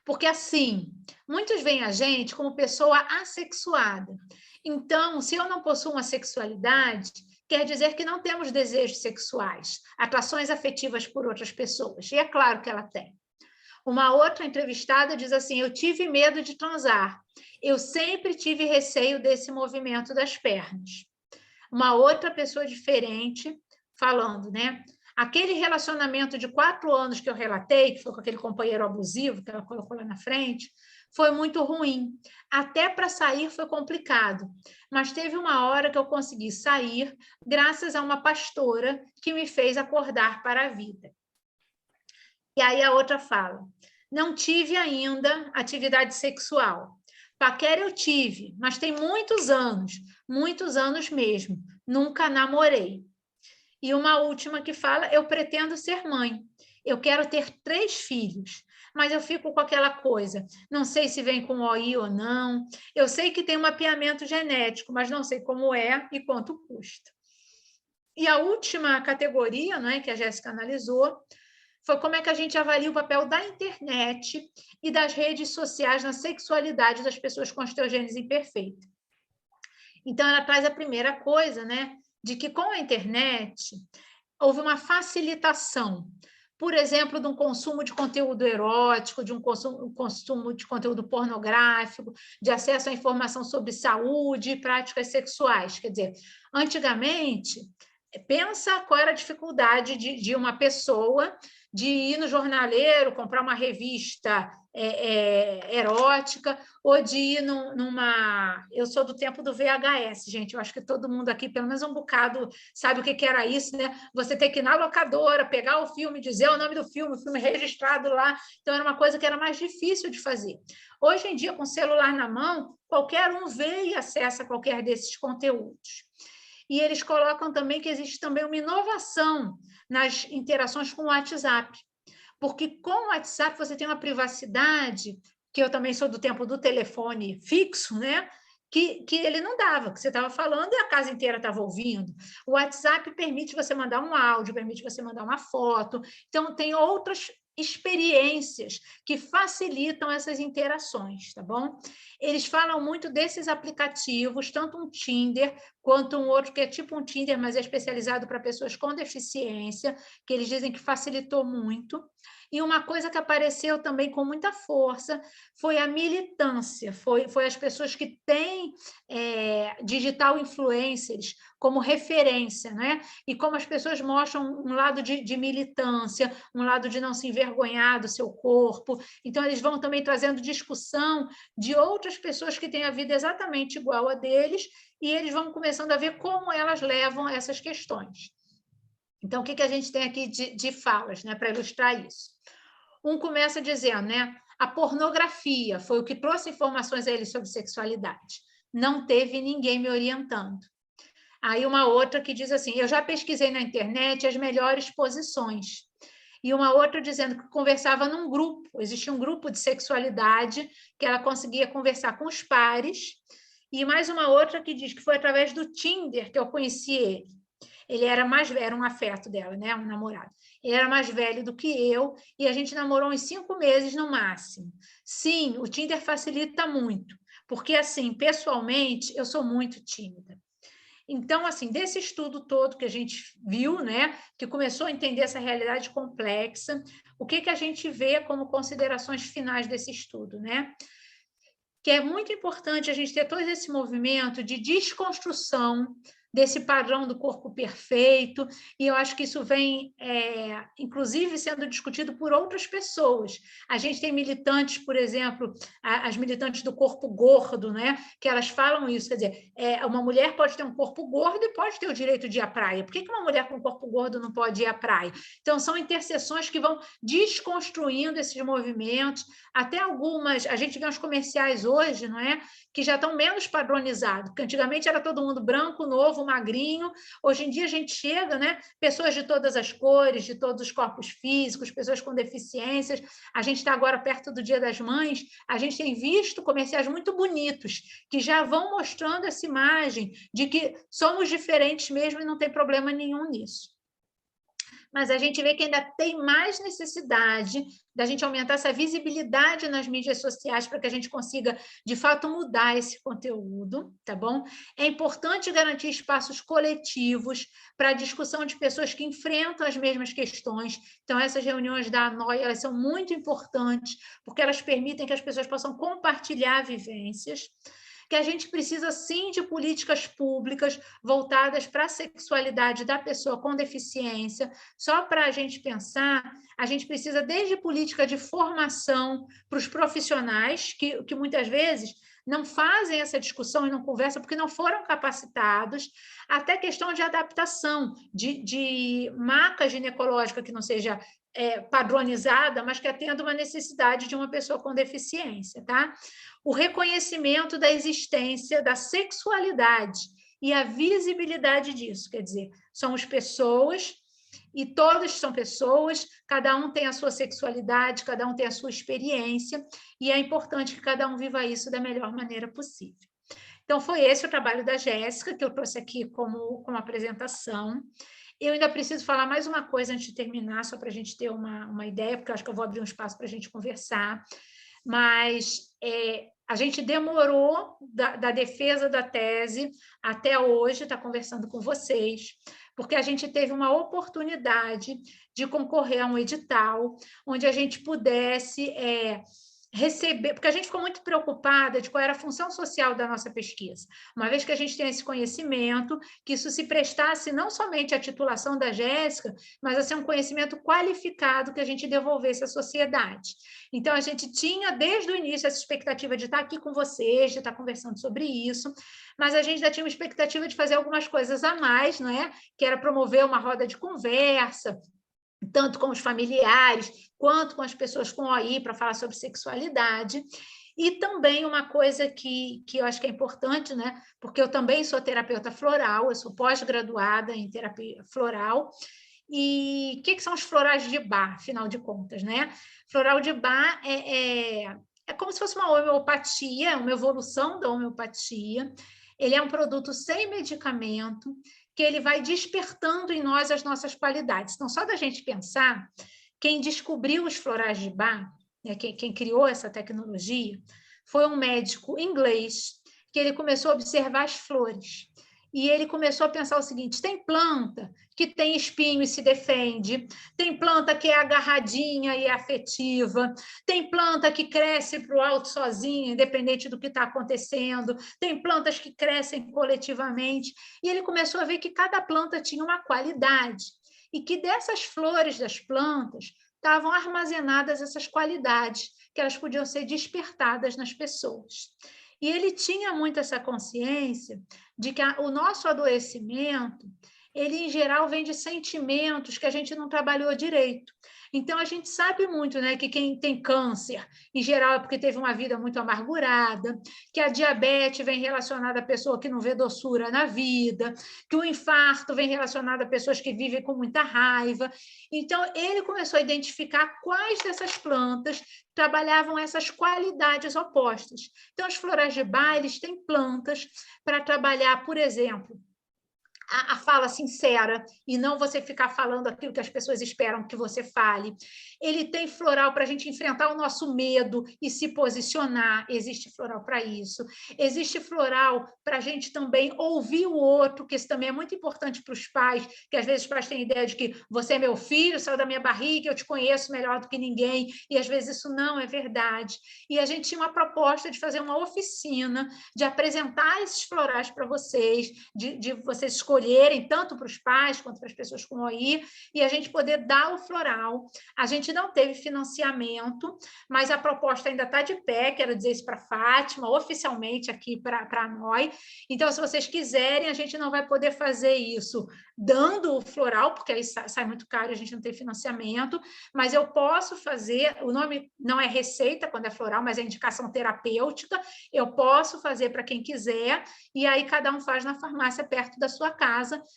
porque assim, muitos veem a gente como pessoa assexuada. Então, se eu não possuo uma sexualidade, quer dizer que não temos desejos sexuais, atrações afetivas por outras pessoas. E é claro que ela tem. Uma outra entrevistada diz assim, eu tive medo de transar. Eu sempre tive receio desse movimento das pernas. Uma outra pessoa diferente falando, né? Aquele relacionamento de 4 anos que eu relatei, que foi com aquele companheiro abusivo que ela colocou lá na frente, foi muito ruim. Até para sair foi complicado. Mas teve uma hora que eu consegui sair graças a uma pastora que me fez acordar para a vida. E aí a outra fala, não tive ainda atividade sexual. Paquera eu tive, mas tem muitos anos mesmo. Nunca namorei. E uma última que fala, eu pretendo ser mãe. Eu quero ter 3 filhos, mas eu fico com aquela coisa, não sei se vem com OI ou não, eu sei que tem um mapeamento genético, mas não sei como é e quanto custa. E a última categoria, não é, que a Jéssica analisou, foi como é que a gente avalia o papel da internet e das redes sociais na sexualidade das pessoas com osteogênese imperfeita. Então, ela traz a primeira coisa, né, de que com a internet houve uma facilitação, por exemplo, de um consumo de conteúdo erótico, de um consumo de conteúdo pornográfico, de acesso à informação sobre saúde e práticas sexuais. Quer dizer, antigamente, pensa qual era a dificuldade de uma pessoa de ir no jornaleiro, comprar uma revista erótica, ou de ir numa... Eu sou do tempo do VHS, gente, eu acho que todo mundo aqui, pelo menos um bocado, sabe o que era isso, né? Você ter que ir na locadora, pegar o filme, dizer o nome do filme, o filme registrado lá, então era uma coisa que era mais difícil de fazer. Hoje em dia, com o celular na mão, qualquer um vê e acessa qualquer desses conteúdos. E eles colocam também que existe também uma inovação nas interações com o WhatsApp, porque com o WhatsApp você tem uma privacidade, que eu também sou do tempo do telefone fixo, né? Que ele não dava, que você estava falando e a casa inteira estava ouvindo. O WhatsApp permite você mandar um áudio, permite você mandar uma foto, então tem outras experiências que facilitam essas interações, tá bom? Eles falam muito desses aplicativos, tanto um Tinder quanto um outro que é tipo um Tinder, mas é especializado para pessoas com deficiência, que eles dizem que facilitou muito. E uma coisa que apareceu também com muita força foi a militância, foi as pessoas que têm digital influencers como referência, né? E como as pessoas mostram um lado de militância, um lado de não se envergonhar do seu corpo. Então, eles vão também trazendo discussão de outras pessoas que têm a vida exatamente igual a deles, e eles vão começando a ver como elas levam essas questões. Então, o que a gente tem aqui de falas, né, para ilustrar isso? Um começa dizendo, né, a pornografia foi o que trouxe informações a ele sobre sexualidade. Não teve ninguém me orientando. Aí uma outra que diz assim, eu já pesquisei na internet as melhores posições. E uma outra dizendo que conversava num grupo, existia um grupo de sexualidade que ela conseguia conversar com os pares. E mais uma outra que diz que foi através do Tinder que eu conheci ele. Ele era mais velho, era um afeto dela, né? Um namorado. Ele era mais velho do que eu e a gente namorou uns 5 meses no máximo. Sim, o Tinder facilita muito, porque, assim, pessoalmente, eu sou muito tímida. Então, assim, desse estudo todo que a gente viu, né, que começou a entender essa realidade complexa, o que a gente vê como considerações finais desse estudo, né? Que é muito importante a gente ter todo esse movimento de desconstrução desse padrão do corpo perfeito, e eu acho que isso vem, inclusive, sendo discutido por outras pessoas. A gente tem militantes, por exemplo, as militantes do corpo gordo, né? Que elas falam isso, quer dizer, uma mulher pode ter um corpo gordo e pode ter o direito de ir à praia. Por que uma mulher com corpo gordo não pode ir à praia? Então, são interseções que vão desconstruindo esses movimentos, até algumas, a gente vê uns comerciais hoje, não é? Que já estão menos padronizados, porque antigamente era todo mundo branco, novo, magrinho, hoje em dia a gente chega, né? Pessoas de todas as cores, de todos os corpos físicos, pessoas com deficiências, a gente está agora perto do Dia das Mães, a gente tem visto comerciais muito bonitos, que já vão mostrando essa imagem de que somos diferentes mesmo e não tem problema nenhum nisso. Mas a gente vê que ainda tem mais necessidade da gente aumentar essa visibilidade nas mídias sociais para que a gente consiga, de fato, mudar esse conteúdo, tá bom? É importante garantir espaços coletivos para a discussão de pessoas que enfrentam as mesmas questões. Então, essas reuniões da ANOI, elas são muito importantes, porque elas permitem que as pessoas possam compartilhar vivências, que a gente precisa, sim, de políticas públicas voltadas para a sexualidade da pessoa com deficiência. Só para a gente pensar, a gente precisa desde política de formação para os profissionais, que muitas vezes não fazem essa discussão e não conversam porque não foram capacitados, até questão de adaptação, de maca ginecológica que não seja padronizada, mas que atenda uma necessidade de uma pessoa com deficiência, tá? O reconhecimento da existência da sexualidade e a visibilidade disso, quer dizer, somos pessoas e todas são pessoas, cada um tem a sua sexualidade, cada um tem a sua experiência, e é importante que cada um viva isso da melhor maneira possível. Então, foi esse o trabalho da Jéssica, que eu trouxe aqui como apresentação. Eu ainda preciso falar mais uma coisa antes de terminar, só para a gente ter uma ideia, porque eu acho que eu vou abrir um espaço para a gente conversar. Mas a gente demorou da defesa da tese até hoje, estar conversando com vocês, porque a gente teve uma oportunidade de concorrer a um edital onde a gente pudesse receber, porque a gente ficou muito preocupada de qual era a função social da nossa pesquisa. Uma vez que a gente tem esse conhecimento, que isso se prestasse não somente à titulação da Jéssica, mas a ser um conhecimento qualificado que a gente devolvesse à sociedade. Então, a gente tinha, desde o início, essa expectativa de estar aqui com vocês, de estar conversando sobre isso, mas a gente já tinha uma expectativa de fazer algumas coisas a mais, não é? Que era promover uma roda de conversa, tanto com os familiares, quanto com as pessoas com OI, para falar sobre sexualidade. E também uma coisa que eu acho que é importante, né? Porque eu também sou terapeuta floral, eu sou pós-graduada em terapia floral. E o que são os florais de Bach, afinal de contas, né? Floral de Bach é como se fosse uma homeopatia, uma evolução da homeopatia. Ele é um produto sem medicamento, que ele vai despertando em nós as nossas qualidades. Então, só da gente pensar, quem descobriu os florais de Bach, né, quem criou essa tecnologia, foi um médico inglês, que ele começou a observar as flores. E ele começou a pensar o seguinte: tem planta que tem espinho e se defende, tem planta que é agarradinha e é afetiva, tem planta que cresce para o alto sozinha, independente do que está acontecendo, tem plantas que crescem coletivamente. E ele começou a ver que cada planta tinha uma qualidade e que dessas flores das plantas estavam armazenadas essas qualidades, que elas podiam ser despertadas nas pessoas. E ele tinha muito essa consciência de que o nosso adoecimento, ele, em geral, vem de sentimentos que a gente não trabalhou direito. Então, a gente sabe muito, né, que quem tem câncer, em geral, é porque teve uma vida muito amargurada, que a diabetes vem relacionada a pessoa que não vê doçura na vida, que o infarto vem relacionado a pessoas que vivem com muita raiva. Então, ele começou a identificar quais dessas plantas trabalhavam essas qualidades opostas. Então, os florais de Bach, eles têm plantas para trabalhar, por exemplo, a fala sincera e não você ficar falando aquilo que as pessoas esperam que você fale. Ele tem floral para a gente enfrentar o nosso medo e se posicionar. Existe floral para isso. Existe floral para a gente também ouvir o outro, que isso também é muito importante para os pais, que às vezes os pais têm a ideia de que você é meu filho, saiu da minha barriga, eu te conheço melhor do que ninguém, e às vezes isso não é verdade. E a gente tinha uma proposta de fazer uma oficina, de apresentar esses florais para vocês, de vocês escolherem, tanto para os pais quanto para as pessoas com OI, e a gente poder dar o floral. A gente não teve financiamento, mas a proposta ainda está de pé, quero dizer isso para a Fátima, oficialmente aqui para nós. Então, se vocês quiserem, a gente não vai poder fazer isso dando o floral, porque aí sai muito caro, a gente não tem financiamento, mas eu posso fazer, o nome não é receita quando é floral, mas é indicação terapêutica, eu posso fazer para quem quiser, e aí cada um faz na farmácia perto da sua casa.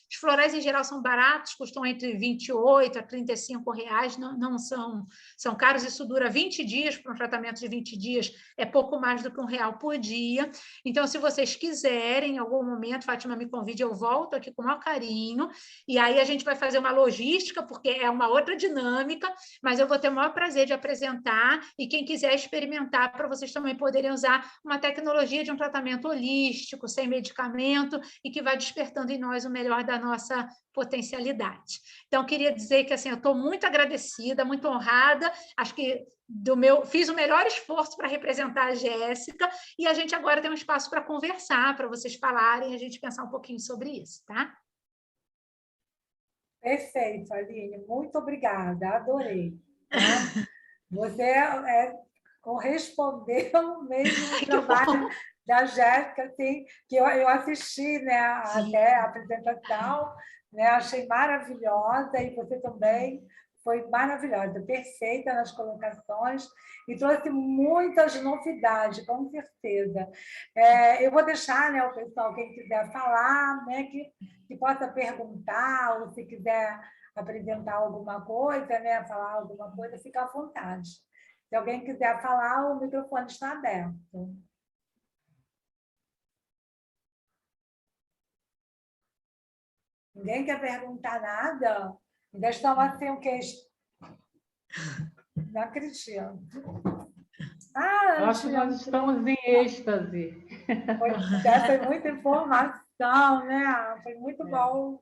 Os florais, em geral, são baratos, custam entre R$28 a R$35, não são caros, isso dura 20 dias, para um tratamento de 20 dias é pouco mais do que R$1 por dia. Então, se vocês quiserem, em algum momento, Fátima me convide, eu volto aqui com o maior carinho, e aí a gente vai fazer uma logística, porque é uma outra dinâmica, mas eu vou ter o maior prazer de apresentar, e quem quiser experimentar, para vocês também poderem usar uma tecnologia de um tratamento holístico, sem medicamento, e que vai despertando em nós o melhor da nossa potencialidade. Então, queria dizer que assim, eu estou muito agradecida, muito honrada, acho que fiz o melhor esforço para representar a Jéssica, e a gente agora tem um espaço para conversar, para vocês falarem, a gente pensar um pouquinho sobre isso, tá? Perfeito, Aline, muito obrigada, adorei. Tá? Você correspondeu mesmo ao trabalho da Jéssica, assim, que eu assisti, né, até a apresentação, né, achei maravilhosa, e você também foi maravilhosa, perfeita nas colocações, e trouxe muitas novidades, com certeza. Eu vou deixar, né, o pessoal, quem quiser falar, né, que possa perguntar, ou se quiser apresentar alguma coisa, né, falar alguma coisa, fica à vontade. Se alguém quiser falar, o microfone está aberto. Ninguém quer perguntar nada? Ainda estão assim, o quê? Não acredito. Eu acho que nós estamos em êxtase. Foi muita informação, né? Foi muito bom.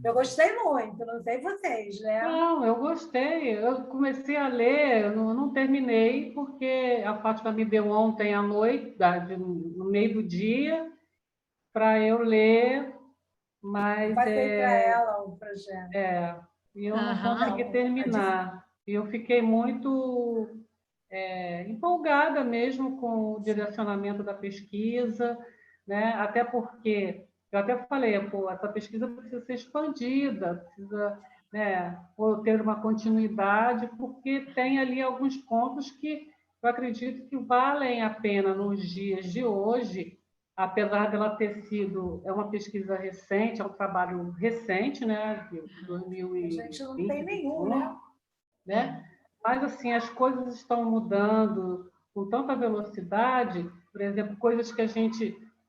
Eu gostei muito, não sei vocês, né? Não, eu gostei. Eu comecei a ler, eu não terminei, porque a Fátima me deu ontem à noite, no meio do dia, para eu ler, mas Passei para ela o projeto. e eu não consegui terminar. E eu fiquei muito empolgada mesmo com o direcionamento da pesquisa, né? Até porque, eu até falei, pô, essa pesquisa precisa ser expandida, precisa, né, ter uma continuidade, porque tem ali alguns pontos que eu acredito que valem a pena nos dias de hoje, apesar dela ter sido, é uma pesquisa recente, é um trabalho recente, né, de 2020, a gente não tem nenhum, né? Mas, assim, as coisas estão mudando com tanta velocidade, por exemplo, coisas que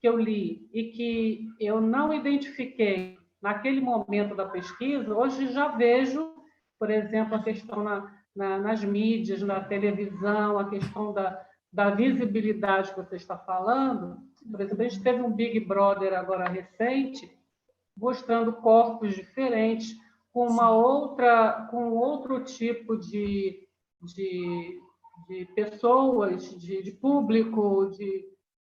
eu li e que eu não identifiquei naquele momento da pesquisa, hoje já vejo, por exemplo, a questão nas mídias, na televisão, a questão da visibilidade que você está falando. Por exemplo, a gente teve um Big Brother agora recente, mostrando corpos diferentes, com outro tipo de pessoas, de público,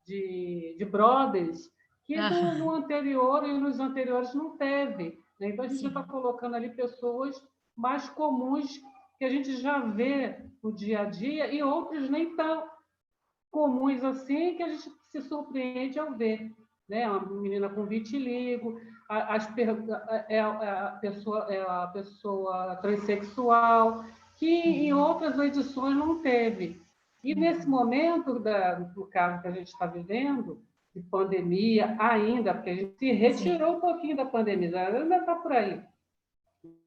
de brothers, que no anterior e nos anteriores não teve. Né? Então, a gente está colocando ali pessoas mais comuns que a gente já vê no dia a dia e outros nem tão comuns assim que a gente se surpreende ao ver. Né? Uma menina com vitiligo, a pessoa transexual, que em outras edições não teve. E nesse momento, do caso que a gente está vivendo, de pandemia ainda, porque a gente se retirou um pouquinho da pandemia, ainda está por aí,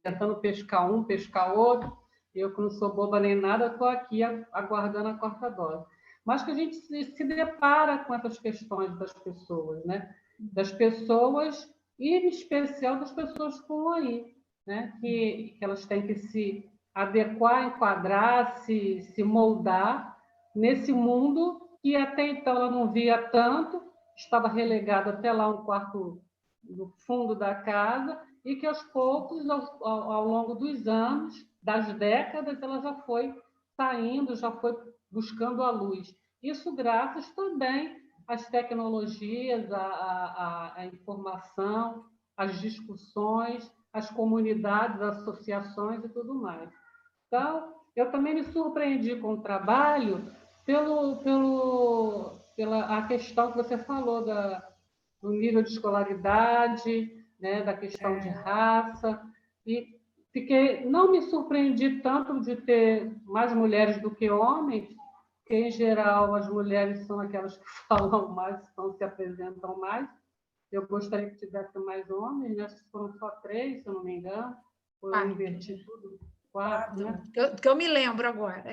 tentando pescar um, pescar outro. Eu, que não sou boba nem nada, estou aqui aguardando a quarta dose. Mas que a gente se depara com essas questões das pessoas, né? Das pessoas, e em especial das pessoas que estão aí, né? Que elas têm que se adequar, enquadrar, se moldar nesse mundo que até então ela não via tanto, estava relegada até lá um quarto no fundo da casa, e que aos poucos, ao longo dos anos, das décadas, ela já foi saindo, já foi buscando a luz. Isso graças também às tecnologias, à informação, às discussões, às comunidades, associações e tudo mais. Então, eu também me surpreendi com o trabalho pela a questão que você falou do nível de escolaridade, né, da questão de raça, e não me surpreendi tanto de ter mais mulheres do que homens, porque, em geral, as mulheres são aquelas que falam mais, se apresentam mais. Eu gostaria que tivesse mais homens, né? Foram só 3, se eu não me engano, ou eu inverti tudo, 4, né? Que eu me lembro agora.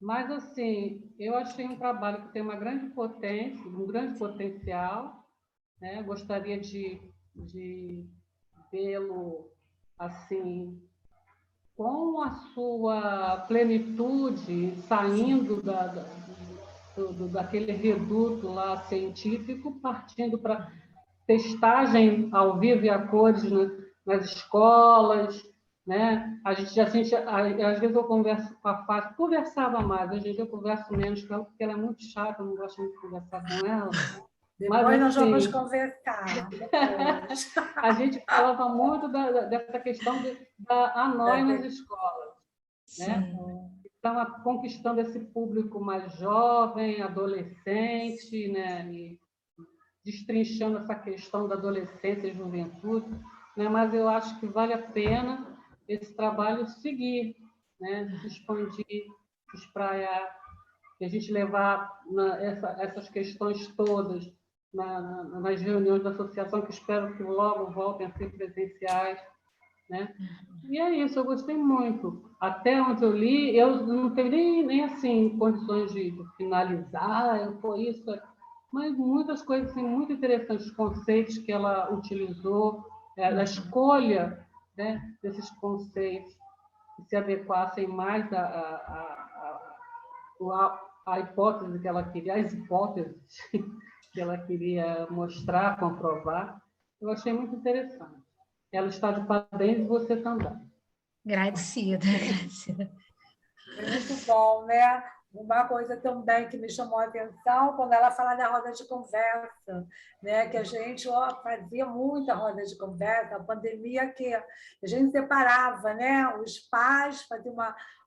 Mas, assim, eu achei um trabalho que tem uma grande potência, um grande potencial, né? Gostaria de vê-lo, assim, com a sua plenitude, saindo daquele reduto lá científico, partindo para testagem ao vivo e a cores nas escolas, né? Às vezes eu converso com a Fátima, conversava mais, hoje em dia eu converso menos com ela, porque ela é muito chata, eu não gosto muito de conversar com ela. Depois mas, nós assim, vamos conversar. A gente falava muito dessa questão da ANOI nas escolas, né? Então, conquistando esse público mais jovem, adolescente, né? E destrinchando essa questão da adolescência e juventude, né? Mas eu acho que vale a pena esse trabalho seguir, né? Se expandir, se espraiar, e a gente levar essas questões todas nas reuniões da associação, que espero que logo voltem a ser presenciais, né? E é isso, eu gostei muito. Até onde eu li, eu não tenho nem assim condições de finalizar, foi isso. mas muitas coisas assim, muito interessantes, os conceitos que ela utilizou, a escolha, né, desses conceitos que se adequassem mais à hipótese que ela queria, às hipóteses que ela queria mostrar, comprovar. Eu achei muito interessante. Ela está de parabéns e você também. Agradecida, agradecida. É muito bom, né? Uma coisa também que me chamou a atenção quando ela fala da roda de conversa, né? Que a gente fazia muita roda de conversa, a pandemia que a gente separava, né? Os pais, fazia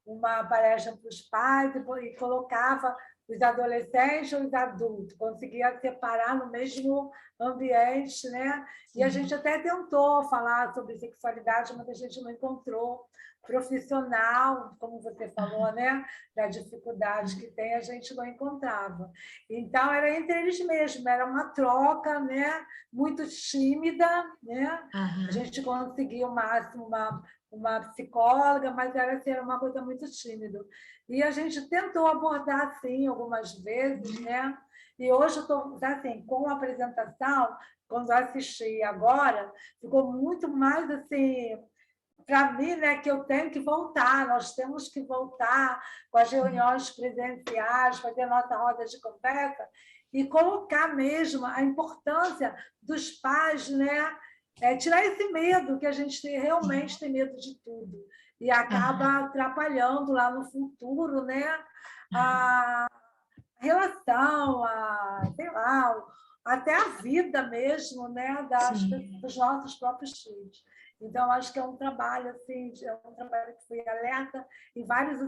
uma palestra para os pais e colocava os adolescentes ou os adultos, conseguia separar no mesmo ambiente, né? E a gente até tentou falar sobre sexualidade, mas a gente não encontrou profissional, como você falou, né? Da dificuldade que tem, a gente não encontrava. Então, era entre eles mesmos, era uma troca, né? Muito tímida, né? A gente conseguia o máximo uma psicóloga, mas era, assim, era uma coisa muito tímida. E a gente tentou abordar, sim, algumas vezes, né? E hoje eu estou, assim, com a apresentação, quando eu assisti agora, ficou muito mais, assim, para mim, né, que eu tenho que voltar, nós temos que voltar com as reuniões presenciais, fazer a nossa roda de conversa e colocar mesmo a importância dos pais, né, tirar esse medo, que a gente realmente tem medo de tudo, e acaba atrapalhando lá no futuro, né, a relação, sei lá, até a vida mesmo, né, dos nossos próprios filhos. Então, acho que é um trabalho, assim, é um trabalho que foi alerta em vários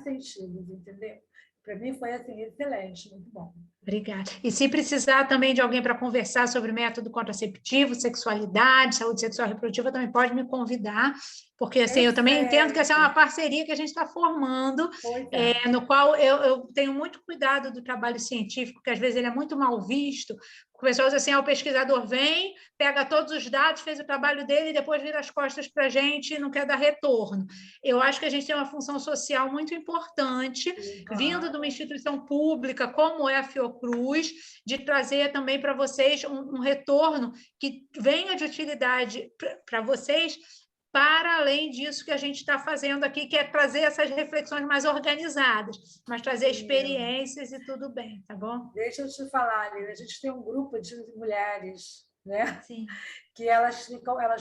sentidos, entendeu? Para mim foi, assim, excelente, muito bom. Obrigada. E se precisar também de alguém para conversar sobre método contraceptivo, sexualidade, saúde sexual e reprodutiva, também pode me convidar, porque assim, eu também entendo que essa é uma parceria que a gente está formando, no qual eu tenho muito cuidado do trabalho científico, que às vezes ele é muito mal visto. O pessoal diz assim, o pesquisador vem, pega todos os dados, fez o trabalho dele e depois vira as costas para a gente e não quer dar retorno. Eu acho que a gente tem uma função social muito importante, vindo de uma instituição pública, como é a Fiocruz, de trazer também para vocês um retorno que venha de utilidade para vocês, para além disso que a gente está fazendo aqui, que é trazer essas reflexões mais organizadas, mas trazer experiências e tudo bem, tá bom? Deixa eu te falar, Lívia, a gente tem um grupo de mulheres, né? Sim. Que elas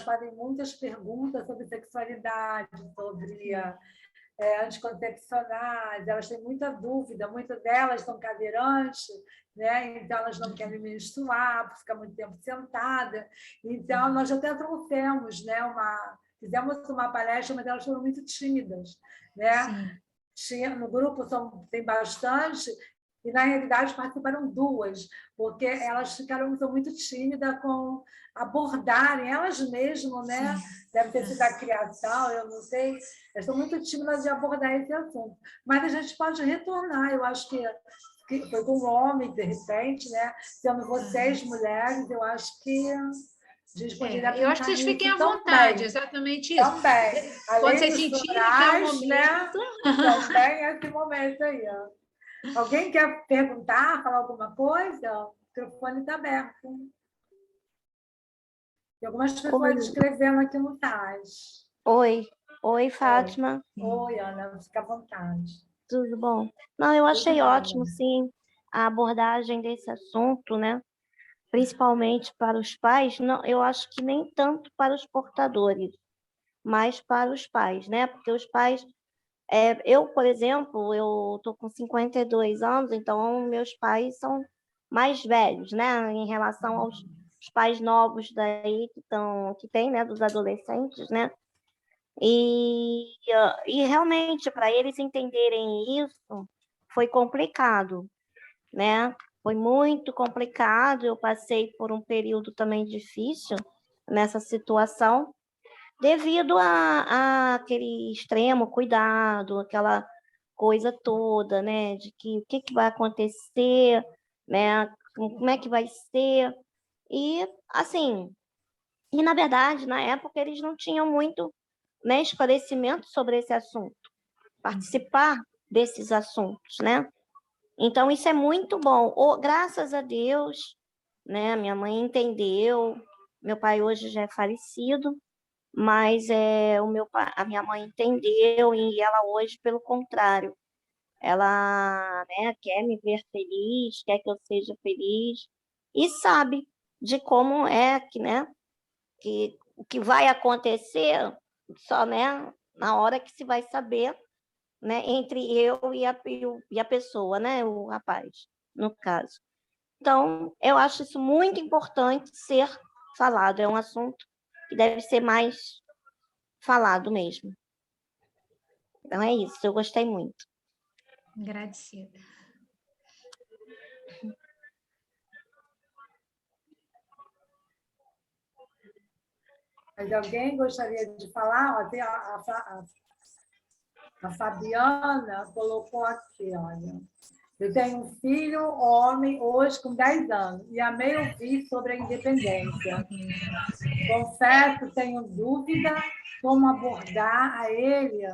fazem muitas perguntas sobre sexualidade, sobre anticoncepcionais, elas têm muita dúvida, muitas delas são cadeirantes, né? Então elas não querem menstruar, ficar muito tempo sentada. Então, nós até trouxemos, né, fizemos uma palestra, mas elas foram muito tímidas, né? No grupo tem bastante, e na realidade participaram duas, porque elas são muito tímidas com abordarem elas mesmas, né? Deve ter sido a criação, eu não sei. Elas estão muito tímidas de abordar esse assunto. Mas a gente pode retornar, eu acho que foi com um homem, de repente, né? Sendo vocês mulheres, eu acho que a gente poderia eu acho que vocês fiquem à vontade, exatamente isso. Também. Quando vocês sentirem que é o momento... Né? Também é esse momento aí, ó. Alguém quer perguntar, falar alguma coisa? O microfone está aberto. Tem algumas pessoas escrevendo aqui no chat. Oi, Fátima. Oi, Ana, fica à vontade. Tudo bom? Não, eu achei ótimo, sim, a abordagem desse assunto, né? Principalmente para os pais. Não, eu acho que nem tanto para os portadores, mas para os pais, né? Porque os pais... eu, por exemplo, eu estou com 52 anos, então meus pais são mais velhos, né? Em relação aos pais novos daí que tem, né? Dos adolescentes, né? E realmente, para eles entenderem isso, foi complicado, né? Foi muito complicado. Eu passei por um período também difícil nessa situação, devido a aquele extremo cuidado, aquela coisa toda, né? De que o que vai acontecer, né? Como é que vai ser? E, assim, na verdade, na época, eles não tinham muito, né, esclarecimento sobre esse assunto, participar desses assuntos, né? Então, isso é muito bom. Graças a Deus, né? Minha mãe entendeu. Meu pai hoje já é falecido, mas a minha mãe entendeu e ela hoje, pelo contrário, ela, né, quer me ver feliz, quer que eu seja feliz e sabe de como é que, né, que o que vai acontecer só, né, na hora que se vai saber, né, entre eu e a pessoa, né, o rapaz, no caso. Então, eu acho isso muito importante ser falado, é um assunto que deve ser mais falado mesmo. Então é isso, eu gostei muito. Agradecida. Mas alguém gostaria de falar? Ó, tem a Fabiana colocou aqui, olha. Eu tenho um filho, homem, hoje com 10 anos, e amei ouvir sobre a independência. Confesso, tenho dúvida como abordar a ele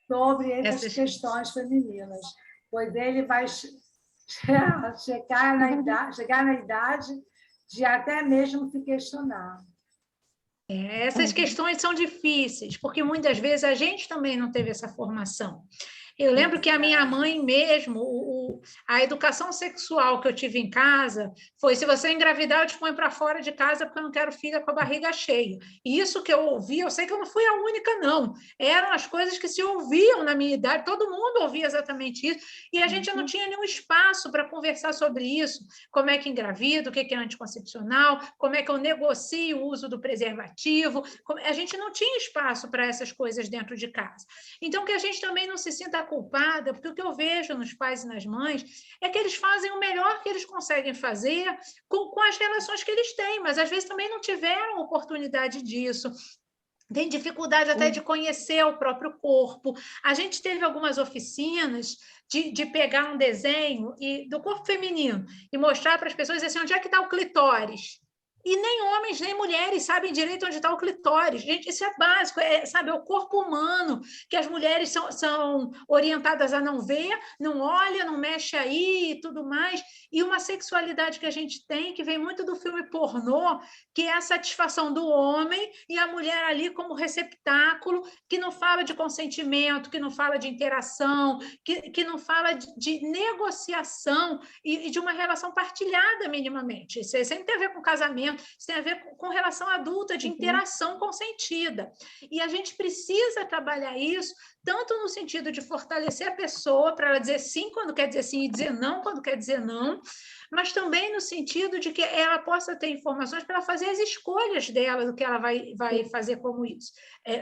sobre essas questões femininas, pois ele vai chegar na idade de até mesmo se questionar. Essas questões são difíceis, porque muitas vezes a gente também não teve essa formação. Eu lembro que a minha mãe mesmo, a educação sexual que eu tive em casa foi: se você engravidar, eu te ponho para fora de casa porque eu não quero filha com a barriga cheia. E isso que eu ouvi, eu sei que eu não fui a única, não. Eram as coisas que se ouviam na minha idade, todo mundo ouvia exatamente isso, e a gente não tinha nenhum espaço para conversar sobre isso. Como é que engravida, o que é anticoncepcional, como é que eu negocio o uso do preservativo. A gente não tinha espaço para essas coisas dentro de casa. Então, que a gente também não se sinta culpada, porque o que eu vejo nos pais e nas mães é que eles fazem o melhor que eles conseguem fazer com as relações que eles têm, mas às vezes também não tiveram oportunidade disso. Tem dificuldade até de conhecer o próprio corpo. A gente teve algumas oficinas de pegar um desenho do corpo feminino e mostrar para as pessoas assim, onde é que está o clitóris. E nem homens, nem mulheres sabem direito onde está o clitóris. Gente, isso é básico, sabe, é o corpo humano, que as mulheres são orientadas a não ver, não olha, não mexe aí e tudo mais. E uma sexualidade que a gente tem, que vem muito do filme pornô, que é a satisfação do homem e a mulher ali como receptáculo, que não fala de consentimento, que não fala de interação, que não fala de negociação e de uma relação partilhada minimamente. Isso sempre tem a ver com casamento, isso tem a ver com relação adulta, de interação consentida. E a gente precisa trabalhar isso, tanto no sentido de fortalecer a pessoa para ela dizer sim quando quer dizer sim e dizer não quando quer dizer não, mas também no sentido de que ela possa ter informações para ela fazer as escolhas dela, do que ela vai fazer como isso,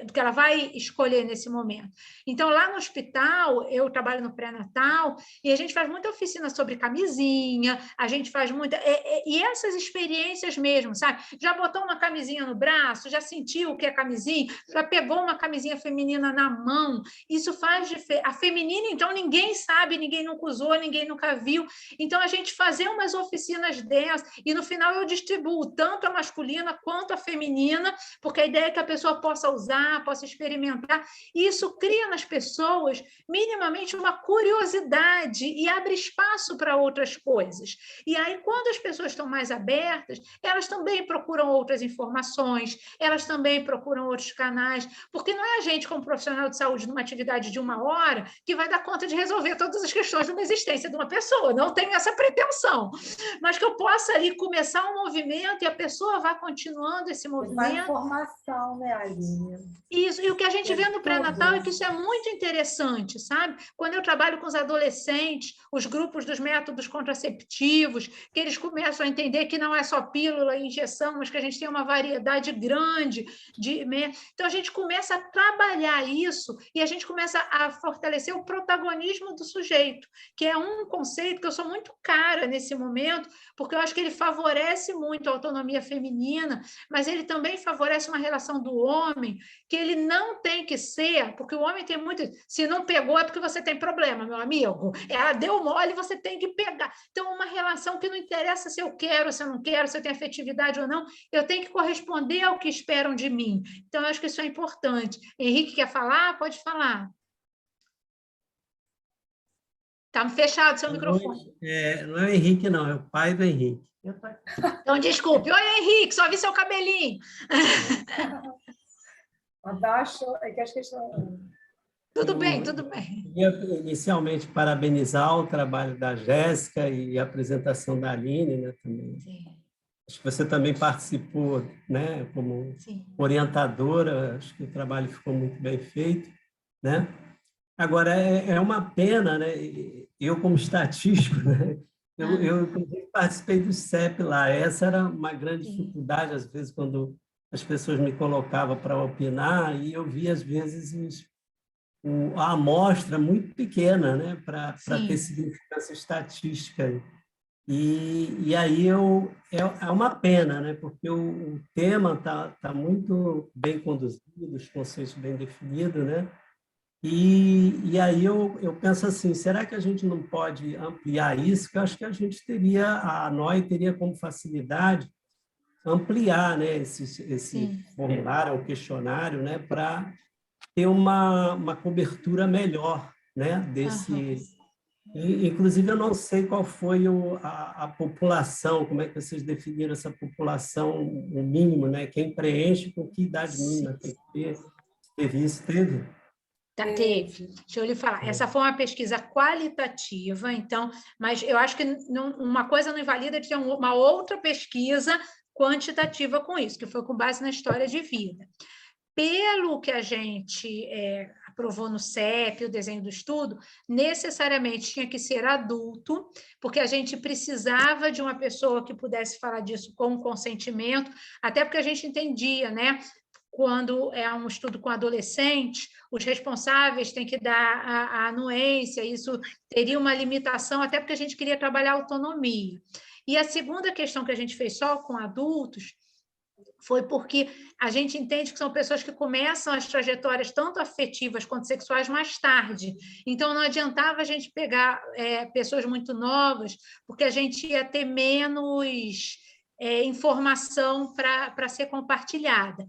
do que ela vai escolher nesse momento. Então, lá no hospital, eu trabalho no pré-natal, e a gente faz muita oficina sobre camisinha, a gente faz muita... E essas experiências mesmo, sabe? Já botou uma camisinha no braço, já sentiu o que é camisinha, já pegou uma camisinha feminina na mão, isso faz diferença. A feminina, então, ninguém sabe, ninguém nunca usou, ninguém nunca viu. Então, a gente fazer umas oficinas dessas, e no final eu distribuo tanto a masculina quanto a feminina, porque a ideia é que a pessoa possa usar, possa experimentar, e isso cria nas pessoas minimamente uma curiosidade e abre espaço para outras coisas. E aí, quando as pessoas estão mais abertas, elas também procuram outras informações, elas também procuram outros canais, porque não é a gente, como profissional de saúde, numa atividade de 1 hora, que vai dar conta de resolver todas as questões de uma existência de uma pessoa. Não tenho essa pretensão, mas que eu possa ali começar um movimento e a pessoa vá continuando esse movimento. Vai informação, né, Aline? Isso, e o que a gente vê no pré-natal é que isso é muito interessante, sabe? Quando eu trabalho com os adolescentes, os grupos dos métodos contraceptivos, que eles começam a entender que não é só pílula e injeção, mas que a gente tem uma variedade grande de... Então, a gente começa a trabalhar isso e a gente começa a fortalecer o protagonismo do sujeito, que é um conceito que eu sou muito cara nesse momento, porque eu acho que ele favorece muito a autonomia feminina, mas ele também favorece uma relação do homem que ele não tem que ser, porque o homem tem muito... Se não pegou é porque você tem problema, meu amigo. Ela deu mole, você tem que pegar. Então, uma relação que não interessa se eu quero, se eu não quero, se eu tenho afetividade ou não, eu tenho que corresponder ao que esperam de mim. Então, eu acho que isso é importante. Henrique quer falar? Pode falar. Está fechado seu microfone. Não é o Henrique, não, é o pai do Henrique. Então, desculpe. Oi, Henrique, só vi seu cabelinho. Abaixo, é que acho que estão... Tudo bem, tudo bem. Eu queria inicialmente parabenizar o trabalho da Jéssica e a apresentação da Aline, né, também. Sim. Acho que você também participou, né, como orientadora, acho que o trabalho ficou muito bem feito, né? Agora, é uma pena, né? Eu, como estatístico, né? Eu inclusive, participei do CEP lá. Essa era uma grande dificuldade, às vezes, quando as pessoas me colocavam para opinar, e eu via, às vezes, a amostra muito pequena, né? Para ter significância estatística. E aí é uma pena, né? Porque o tema tá muito bem conduzido, os conceitos bem definidos, né? E aí eu penso assim, será que a gente não pode ampliar isso? Que eu acho que a NOI teria como facilidade ampliar, né, esse formulário, o questionário, né, para ter uma cobertura melhor, né, desse... Inclusive, eu não sei qual foi a população, como é que vocês definiram essa população, o mínimo, né? Quem preenche, com que idade mínima tem que ter? Teve isso? Teve? Teve. Deixa eu lhe falar. Essa foi uma pesquisa qualitativa, então, mas eu acho que uma coisa não invalida que tinha uma outra pesquisa quantitativa com isso, que foi com base na história de vida. Pelo que a gente aprovou no CEP, o desenho do estudo, necessariamente tinha que ser adulto, porque a gente precisava de uma pessoa que pudesse falar disso com consentimento, até porque a gente entendia, né? Quando é um estudo com adolescente, os responsáveis têm que dar a anuência, isso teria uma limitação, até porque a gente queria trabalhar a autonomia. E a segunda questão que a gente fez só com adultos foi porque a gente entende que são pessoas que começam as trajetórias tanto afetivas quanto sexuais mais tarde. Então, não adiantava a gente pegar pessoas muito novas, porque a gente ia ter menos informação para ser compartilhada.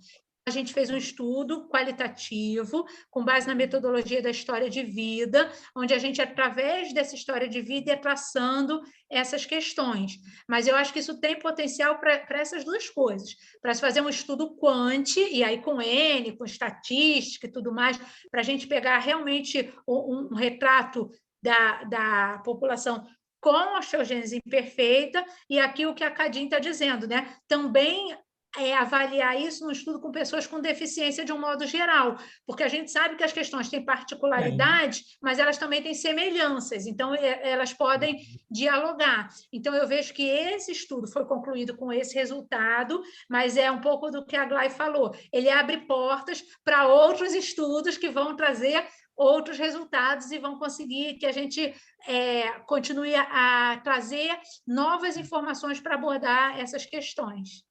A gente fez um estudo qualitativo, com base na metodologia da história de vida, onde a gente, através dessa história de vida, ia traçando essas questões. Mas eu acho que isso tem potencial para essas duas coisas, para se fazer um estudo quant, e aí com N, com estatística e tudo mais, para a gente pegar realmente um retrato da população com osteogênese imperfeita, e aqui o que a Cadine está dizendo, né? Também avaliar isso no estudo com pessoas com deficiência de um modo geral, porque a gente sabe que as questões têm particularidades, mas elas também têm semelhanças, então elas podem dialogar. Então, eu vejo que esse estudo foi concluído com esse resultado, mas é um pouco do que a Glay falou, ele abre portas para outros estudos que vão trazer outros resultados e vão conseguir que a gente continue a trazer novas informações para abordar essas questões.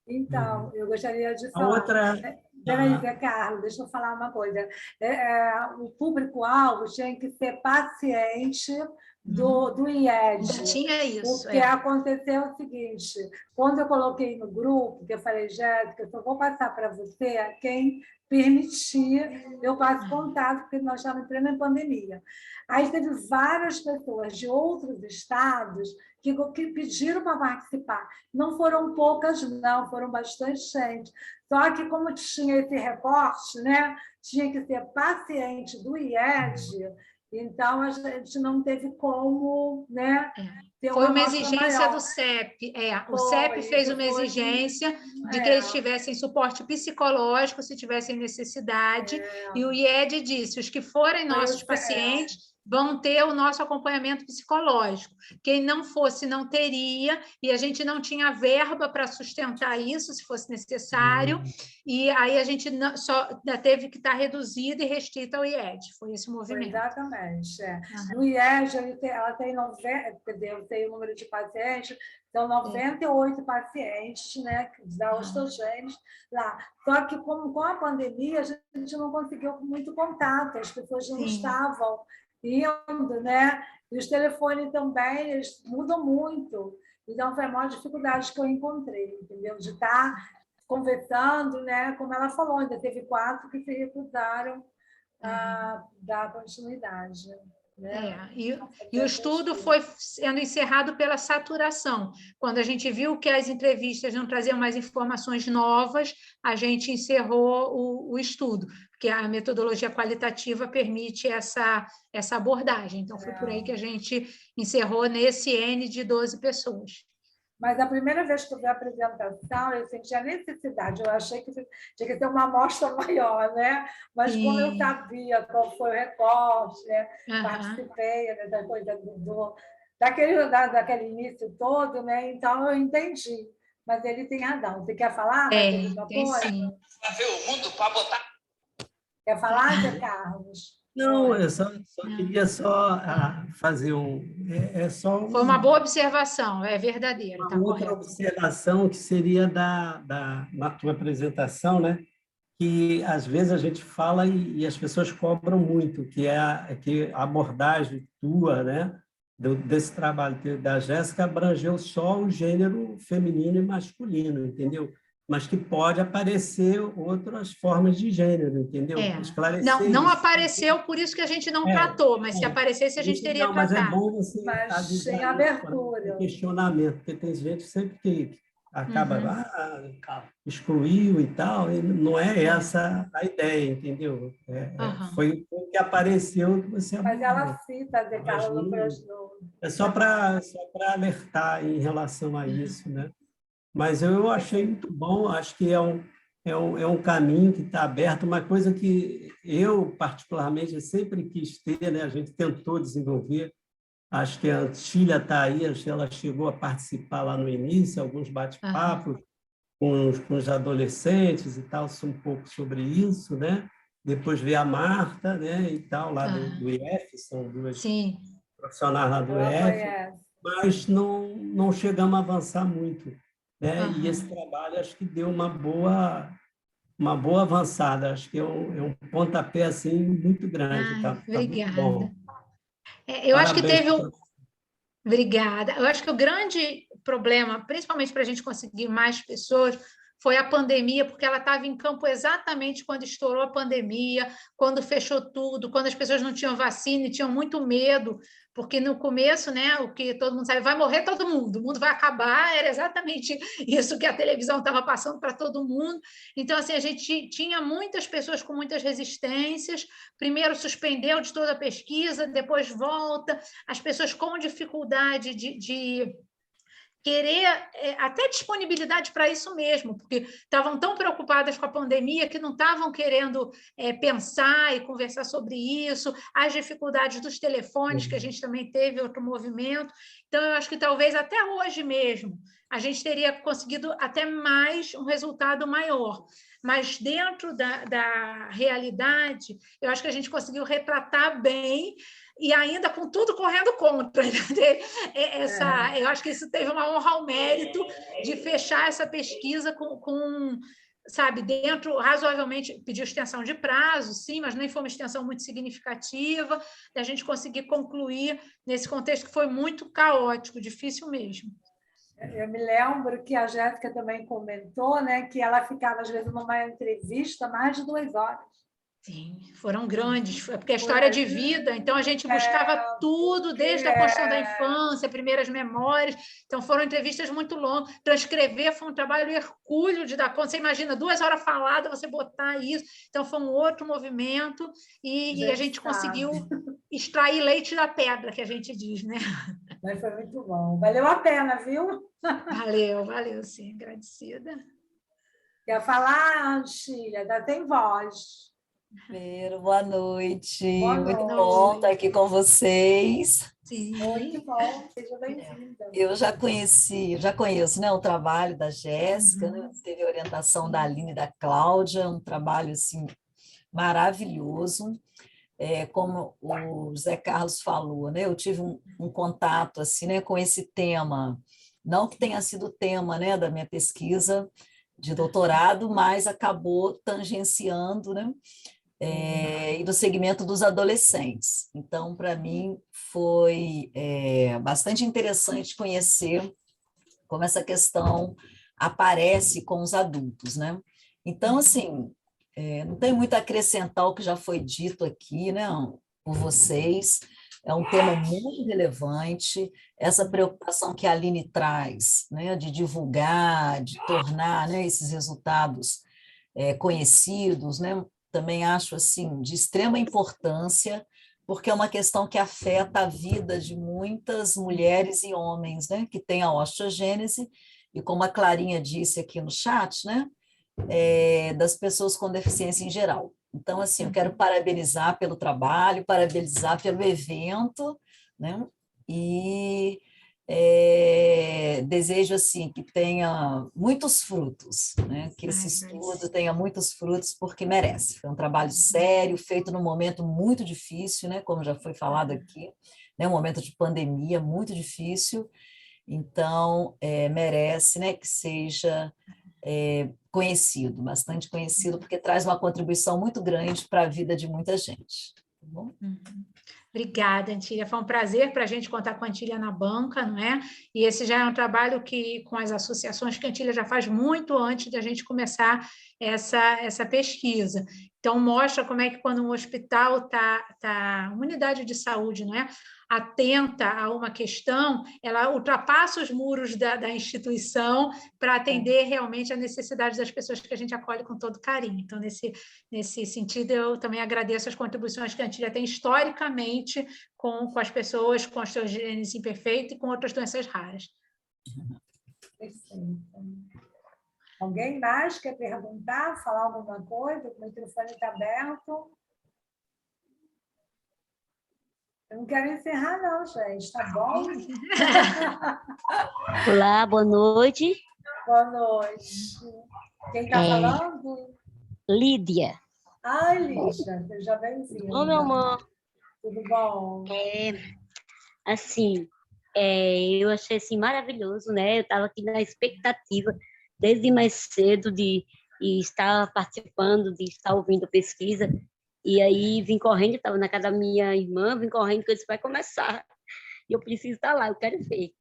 Então, eu gostaria de falar... Peraí, Zé Carlos, deixa eu falar uma coisa. O público-alvo tinha que ser paciente do IED. Tinha isso. O que aconteceu é o seguinte, quando eu coloquei no grupo, que eu falei, Jéssica, eu só vou passar para você quem permitir, eu passo contato, porque nós estamos em plena pandemia. Aí teve várias pessoas de outros estados que pediram para participar. Não foram poucas, não, foram bastante gente. Só que, como tinha esse recorte, né, tinha que ser paciente do IED, então a gente não teve como, né, ter foi uma exigência maior. Do CEP. O CEP fez uma exigência de que eles tivessem suporte psicológico, se tivessem necessidade, e o IED disse, os que forem nossos pacientes vão ter o nosso acompanhamento psicológico. Quem não fosse, não teria, e a gente não tinha verba para sustentar isso, se fosse necessário, e aí a gente só teve que estar reduzido e restrito ao IED. Foi esse o movimento. Exatamente. No IED, ela tem 90, eu tenho o número de pacientes, são 98 pacientes, né, da osteogênese lá. Só que, com a pandemia, a gente não conseguiu muito contato, as pessoas não estavam indo, né? E os telefones também, eles mudam muito. Então, foi a maior dificuldade que eu encontrei, entendeu? De estar conversando, né? Como ela falou, ainda teve 4 que se recusaram a dar continuidade. né? E o estudo foi sendo encerrado pela saturação. Quando a gente viu que as entrevistas não traziam mais informações novas, a gente encerrou o estudo, porque a metodologia qualitativa permite essa abordagem. Então, foi por aí que a gente encerrou nesse N de 12 pessoas. Mas a primeira vez que eu vi a apresentação, eu senti a necessidade, eu achei que tinha que ter uma amostra maior, né? Mas como eu sabia qual foi o recorte, né? Participei da coisa daquele início todo, né? Então eu entendi. Mas ele tem razão. Você quer falar? Tem sim. Para ver o mundo, para botar... Quer falar, Zé Carlos? Não, eu só queria fazer Foi uma boa observação, é verdadeiro. Uma outra observação que seria na tua apresentação, né? Que às vezes a gente fala e as pessoas cobram muito, que a abordagem tua, né? Desse trabalho da Jéssica abrangeu só o gênero feminino e masculino, entendeu? Mas que pode aparecer outras formas de gênero, entendeu? Esclarecer não apareceu, por isso que a gente não tratou, mas se aparecesse, a gente teria tratado. Mas é bom você sem abertura. Questionamento, porque tem gente sempre que acaba excluiu e tal, e não é essa a ideia, entendeu? Foi o que apareceu que você Mas ela cita, Zé Carlos, é só para alertar em relação a isso, né? Mas eu achei muito bom, acho que é um caminho que está aberto, uma coisa que eu, particularmente, sempre quis ter, né? A gente tentou desenvolver, acho que a Antília está aí, ela chegou a participar lá no início, alguns bate-papos com os adolescentes e tal, um pouco sobre isso, né? Depois veio a Marta, né? E tal, lá do IF, são duas profissionais lá do IF, mas não chegamos a avançar muito. Né? E esse trabalho acho que deu uma boa avançada, acho que é um pontapé assim, muito grande. Obrigada. Tá bom. Eu acho que teve Obrigada. Eu acho que o grande problema, principalmente para a gente conseguir mais pessoas, foi a pandemia, porque ela estava em campo exatamente quando estourou a pandemia, quando fechou tudo, quando as pessoas não tinham vacina e tinham muito medo, porque no começo, né, o que todo mundo sabe, vai morrer todo mundo, o mundo vai acabar, era exatamente isso que a televisão estava passando para todo mundo. Então, assim, a gente tinha muitas pessoas com muitas resistências, primeiro suspendeu de toda a pesquisa, depois volta, as pessoas com dificuldade de querer até disponibilidade para isso mesmo, porque estavam tão preocupadas com a pandemia que não estavam querendo pensar e conversar sobre isso, as dificuldades dos telefones, que a gente também teve outro movimento. Então, eu acho que talvez até hoje mesmo a gente teria conseguido até mais um resultado maior. Mas dentro da realidade, eu acho que a gente conseguiu retratar bem e ainda com tudo correndo contra. Eu acho que isso teve uma honra ao mérito de fechar essa pesquisa com sabe, dentro, razoavelmente, pediu extensão de prazo, sim, mas nem foi uma extensão muito significativa, da gente conseguir concluir nesse contexto que foi muito caótico, difícil mesmo. Eu me lembro que a Jéssica também comentou, né, que ela ficava, às vezes, numa entrevista mais de 2 horas. Sim, foram grandes, porque a história de vida, então a gente buscava tudo, desde a construção da infância, primeiras memórias, então foram entrevistas muito longas, transcrever foi um trabalho hercúleo de dar conta, você imagina, 2 horas falada, você botar isso, então foi um outro movimento, e a gente conseguiu extrair leite da pedra, que a gente diz, né? Mas foi muito bom, valeu a pena, viu? Valeu sim, agradecida. Quer falar, Antília? Ainda tem voz. Primeiro, boa noite. Muito bom estar aqui com vocês. Sim. Muito bom, seja bem-vinda. Eu já conheço, né, o trabalho da Jéssica, né? Teve a orientação da Aline e da Cláudia, um trabalho assim, maravilhoso. Como o Zé Carlos falou, né, eu tive um contato assim, né, com esse tema, não que tenha sido o tema, né, da minha pesquisa de doutorado, mas acabou tangenciando, né, e do segmento dos adolescentes. Então, para mim, foi bastante interessante conhecer como essa questão aparece com os adultos, né? Então, assim, não tem muito a acrescentar o que já foi dito aqui, né, por vocês. é um tema muito relevante. Essa preocupação que a Aline traz, né, de divulgar, de tornar, né, esses resultados conhecidos, né, também acho assim, de extrema importância, porque é uma questão que afeta a vida de muitas mulheres e homens, né, que têm a osteogênese, e como a Clarinha disse aqui no chat, né, das pessoas com deficiência em geral. Então, assim, eu quero parabenizar pelo trabalho, parabenizar pelo evento, né, e desejo, assim, que tenha muitos frutos, né, que esse estudo tenha muitos frutos, porque merece. Foi um trabalho sério, feito num momento muito difícil, né, como já foi falado aqui, né, um momento de pandemia muito difícil, então, merece, né, que seja conhecido, bastante conhecido, porque traz uma contribuição muito grande para a vida de muita gente. Tá bom? Obrigada, Antília. Foi um prazer para a gente contar com a Antília na banca, não é? E esse já é um trabalho que, com as associações, que a Antília já faz muito antes da gente começar essa pesquisa. Então, mostra como é que quando um hospital uma unidade de saúde, não é? Atenta a uma questão, ela ultrapassa os muros da instituição para atender realmente a necessidade das pessoas que a gente acolhe com todo carinho. Então, nesse sentido, eu também agradeço as contribuições que a Antília tem historicamente com as pessoas com osteogênese imperfeita e com outras doenças raras. Perfeito. Alguém mais quer perguntar, falar alguma coisa? O microfone está aberto. Eu não quero encerrar, não, gente. Tá bom? Olá, boa noite. Boa noite. Quem está falando? Lídia. Ai, Lídia, seja bem-vinda. Ô, meu amor. Tudo bom? Assim, eu achei assim, maravilhoso, né? Eu estava aqui na expectativa, desde mais cedo, de estar participando, de estar ouvindo a pesquisa. E aí vim correndo, estava na casa da minha irmã, vim correndo, que eu disse, vai começar. E eu preciso estar lá, eu quero ver.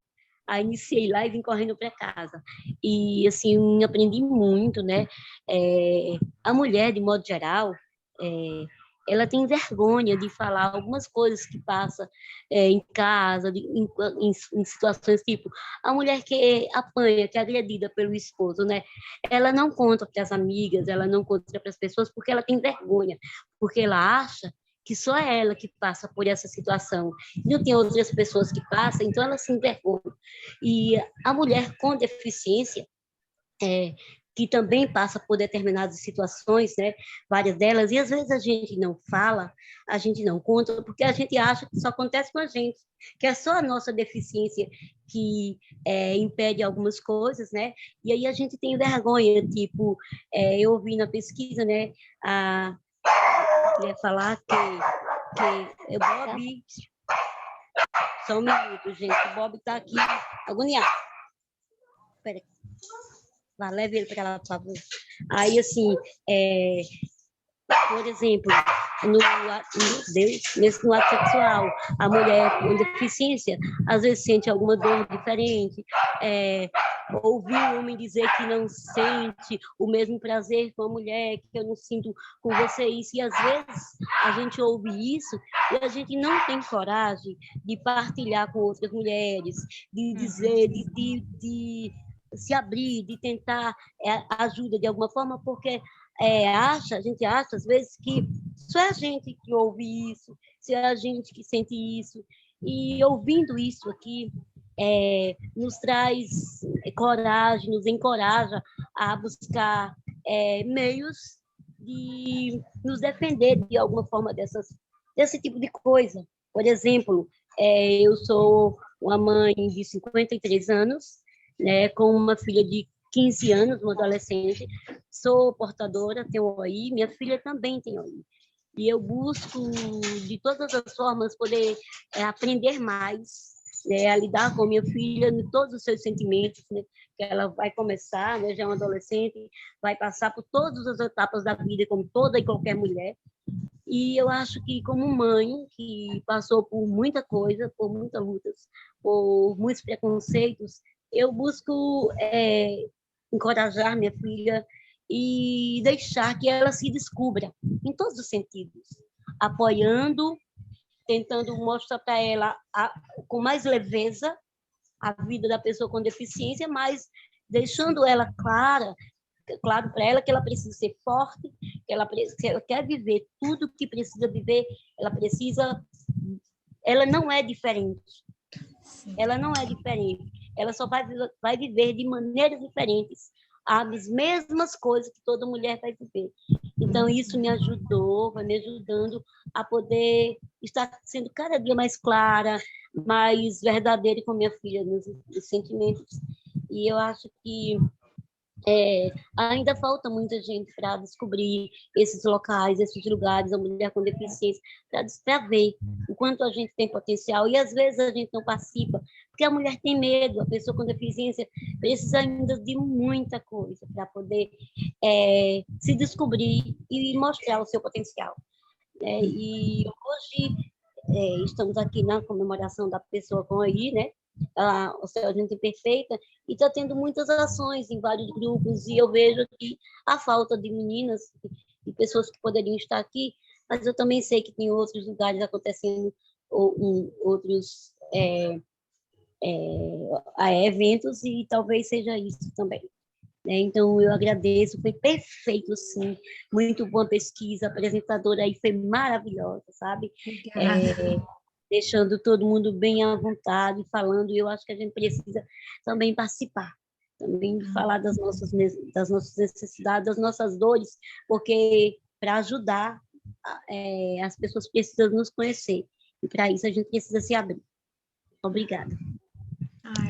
Aí iniciei lá e vim correndo para casa. E, assim, aprendi muito, né? A mulher, de modo geral, ela tem vergonha de falar algumas coisas que passa em casa, em situações tipo a mulher que apanha, que é agredida pelo esposo, né? Ela não conta para as amigas, ela não conta para as pessoas porque ela tem vergonha, porque ela acha que só é ela que passa por essa situação. Não tem outras pessoas que passam, então ela se envergonha. E a mulher com deficiência, que também passa por determinadas situações, né? Várias delas, e às vezes a gente não fala, a gente não conta, porque a gente acha que isso acontece com a gente, que é só a nossa deficiência que impede algumas coisas, né? E aí a gente tem vergonha, tipo, eu ouvi na pesquisa, né? Queria falar que o Bob... Só um minuto, gente, o Bob está aqui agoniado. Espera aí. Vá, leve ele para lá, por favor. Aí, assim, por exemplo, no ato sexual, a mulher com deficiência, às vezes sente alguma dor diferente, ouvir o homem dizer que não sente o mesmo prazer com a mulher, que eu não sinto com você isso, e às vezes a gente ouve isso e a gente não tem coragem de partilhar com outras mulheres, de dizer, de se abrir, de tentar ajuda de alguma forma, porque a gente acha, às vezes, que só é a gente que ouve isso, só é a gente que sente isso, e ouvindo isso aqui, nos traz coragem, nos encoraja a buscar meios de nos defender de alguma forma desse tipo de coisa. Por exemplo, eu sou uma mãe de 53 anos, né, com uma filha de 15 anos, uma adolescente, sou portadora, tenho OI, minha filha também tem OI. E eu busco, de todas as formas, poder aprender mais, né, a lidar com minha filha, em todos os seus sentimentos, né, que ela vai começar, né, já é uma adolescente, vai passar por todas as etapas da vida, como toda e qualquer mulher. E eu acho que, como mãe, que passou por muita coisa, por muitas lutas, por muitos preconceitos, eu busco encorajar minha filha e deixar que ela se descubra em todos os sentidos, apoiando, tentando mostrar para ela com mais leveza a vida da pessoa com deficiência, mas deixando ela claro para ela que ela precisa ser forte, se ela quer viver tudo que precisa viver, ela não é diferente. Ela não é diferente. Ela só vai viver de maneiras diferentes as mesmas coisas que toda mulher vai viver. Então, isso me ajudou, vai me ajudando a poder estar sendo cada dia mais clara, mais verdadeira com minha filha, nos sentimentos. E eu acho que ainda falta muita gente para descobrir esses locais, esses lugares, a mulher com deficiência, para ver o quanto a gente tem potencial. E, às vezes, a gente não participa, porque a mulher tem medo, a pessoa com deficiência precisa ainda de muita coisa para poder se descobrir e mostrar o seu potencial. E hoje estamos aqui na comemoração da pessoa com AI, né? O Céu Gente Imperfeita, e está tendo muitas ações em vários grupos, e eu vejo que a falta de meninas e pessoas que poderiam estar aqui, mas eu também sei que tem outros lugares acontecendo, outros eventos, e talvez seja isso também. Então, eu agradeço, foi perfeito, sim, muito boa pesquisa, a apresentadora aí foi maravilhosa, sabe? Deixando todo mundo bem à vontade, falando, e eu acho que a gente precisa também participar, também falar das nossas necessidades, das nossas dores, porque para ajudar, as pessoas precisam nos conhecer, e para isso a gente precisa se abrir. Obrigada.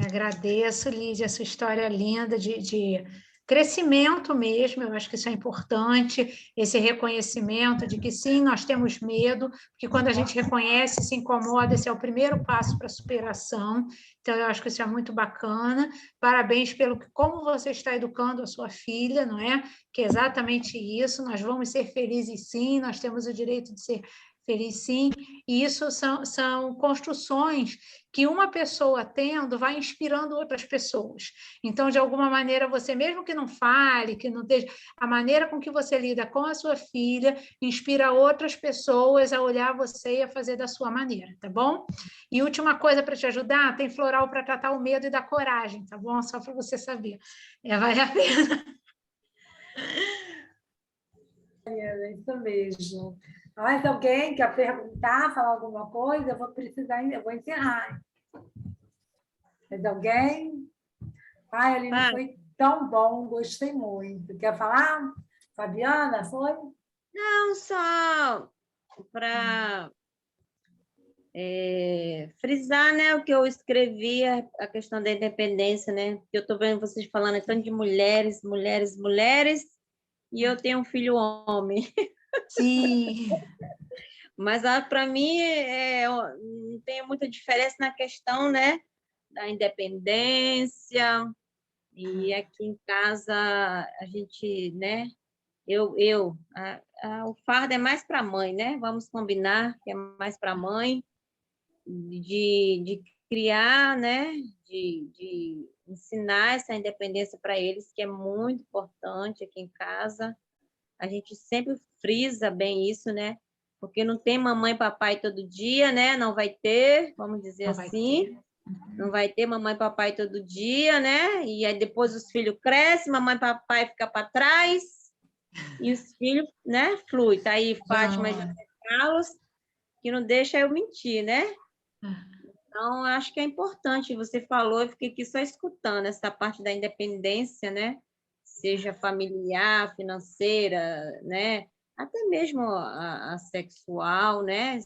Agradeço, Lídia, a sua história linda de crescimento mesmo, eu acho que isso é importante, esse reconhecimento de que sim, nós temos medo, porque quando a gente reconhece, se incomoda, esse é o primeiro passo para a superação, então eu acho que isso é muito bacana, parabéns como você está educando a sua filha, não é? Que é exatamente isso, nós vamos ser felizes sim, nós temos o direito de ser feliz sim, e isso são construções que uma pessoa tendo vai inspirando outras pessoas. Então, de alguma maneira, você, mesmo que não fale, que não esteja, a maneira com que você lida com a sua filha inspira outras pessoas a olhar você e a fazer da sua maneira, tá bom? E última coisa para te ajudar, tem floral para tratar o medo e dar coragem, tá bom? Só para você saber. Vale a pena. Isso mesmo. Mais alguém quer perguntar, falar alguma coisa? Eu vou encerrar. Mais alguém? Aline, foi tão bom, gostei muito. Quer falar? Fabiana, foi? Não, só para frisar, né, o que eu escrevi, a questão da independência, né? Porque eu estou vendo vocês falando tanto de mulheres, mulheres, mulheres, e eu tenho um filho homem. Sim. Mas para mim não tem muita diferença na questão, né, da independência. E aqui em casa a gente, né, o fardo é mais para a mãe, né? Vamos combinar que é mais para a mãe de criar, né, de ensinar essa independência para eles, que é muito importante aqui em casa. A gente sempre frisa bem isso, né? Porque não tem mamãe e papai todo dia, né? Não vai ter, vamos dizer assim. Não vai ter mamãe e papai todo dia, né? E aí depois os filhos crescem, mamãe e papai ficam para trás, e os filhos, né? Flui. Tá aí Fátima e José Carlos, que não deixa eu mentir, né? Então, acho que é importante, você falou, eu fiquei aqui só escutando essa parte da independência, né? Seja familiar, financeira, né? Até mesmo a sexual, né?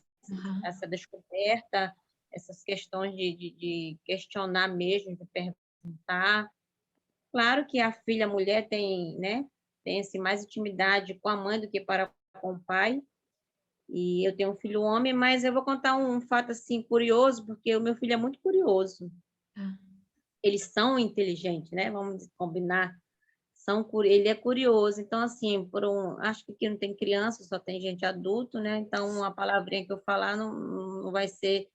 Essa descoberta, essas questões de questionar mesmo, de perguntar. Claro que a filha, a mulher, tem, né? Tem assim, mais intimidade com a mãe do que com o pai. E eu tenho um filho homem, mas eu vou contar um fato assim curioso, porque o meu filho é muito curioso. Eles são inteligentes, né? Vamos combinar. Ele é curioso, então assim, acho que aqui não tem criança, só tem gente adulto, né? Então uma palavrinha que eu falar não vai ser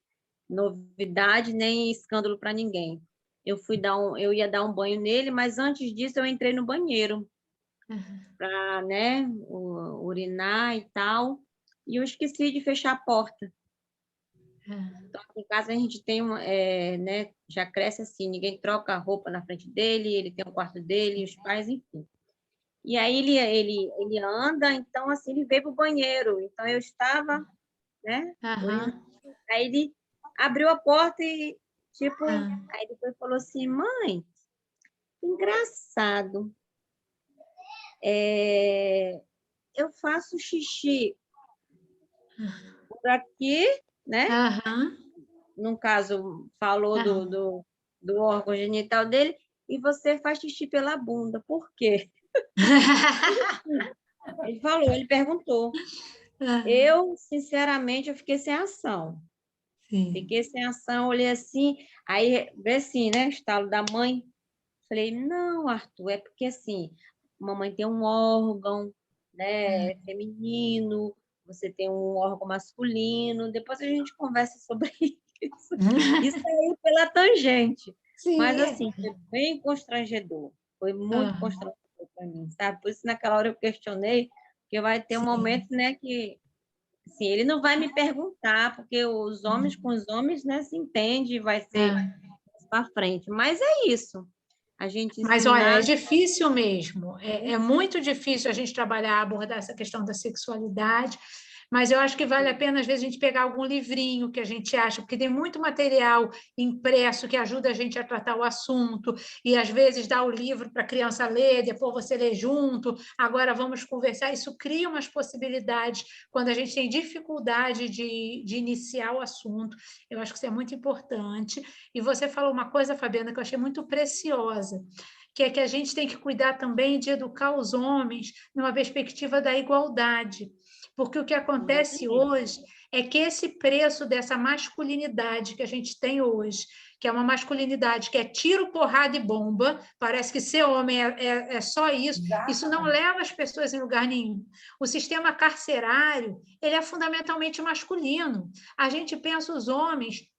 novidade nem escândalo para ninguém. Eu ia dar um banho nele, mas antes disso eu entrei no banheiro para, né, urinar e tal, e eu esqueci de fechar a porta. Então, aqui em casa a gente tem né, já cresce assim, ninguém troca a roupa na frente dele, ele tem o quarto dele, os pais, enfim. E aí ele anda, então assim, ele veio para o banheiro. Então eu estava, né? Aí ele abriu a porta e, tipo, aí depois falou assim, mãe, engraçado. Eu faço xixi por aqui, né? No caso, falou do órgão genital dele, e você faz xixi pela bunda. Por quê? Ele perguntou. Eu, sinceramente, eu fiquei sem ação. Fiquei sem ação, olhei assim, aí, vê assim, né? Estalo da mãe. Falei, não, Arthur, é porque assim, mamãe tem um órgão, né, feminino, você tem um órgão masculino, depois a gente conversa sobre isso. Isso aí pela tangente. Sim. Mas assim, foi bem constrangedor. Foi muito constrangedor para mim, sabe? Por isso naquela hora eu questionei, porque vai ter um momento, né, que assim, ele não vai me perguntar, porque os homens com os homens, né, se entende, vai ser para frente. Mas é isso. A gente Mas, olha, é difícil mesmo. É muito difícil a gente trabalhar, abordar essa questão da sexualidade, mas eu acho que vale a pena, às vezes, a gente pegar algum livrinho que a gente acha, porque tem muito material impresso que ajuda a gente a tratar o assunto, e, às vezes, dá o livro para a criança ler, depois você lê junto, agora vamos conversar. Isso cria umas possibilidades quando a gente tem dificuldade de iniciar o assunto. Eu acho que isso é muito importante. E você falou uma coisa, Fabiana, que eu achei muito preciosa, que é que a gente tem que cuidar também de educar os homens numa perspectiva da igualdade. Porque o que acontece hoje é que esse preço dessa masculinidade que a gente tem hoje, que é uma masculinidade que é tiro, porrada e bomba, parece que ser homem é só isso, isso não leva as pessoas em lugar nenhum. O sistema carcerário, ele é fundamentalmente masculino. A gente pensa os homens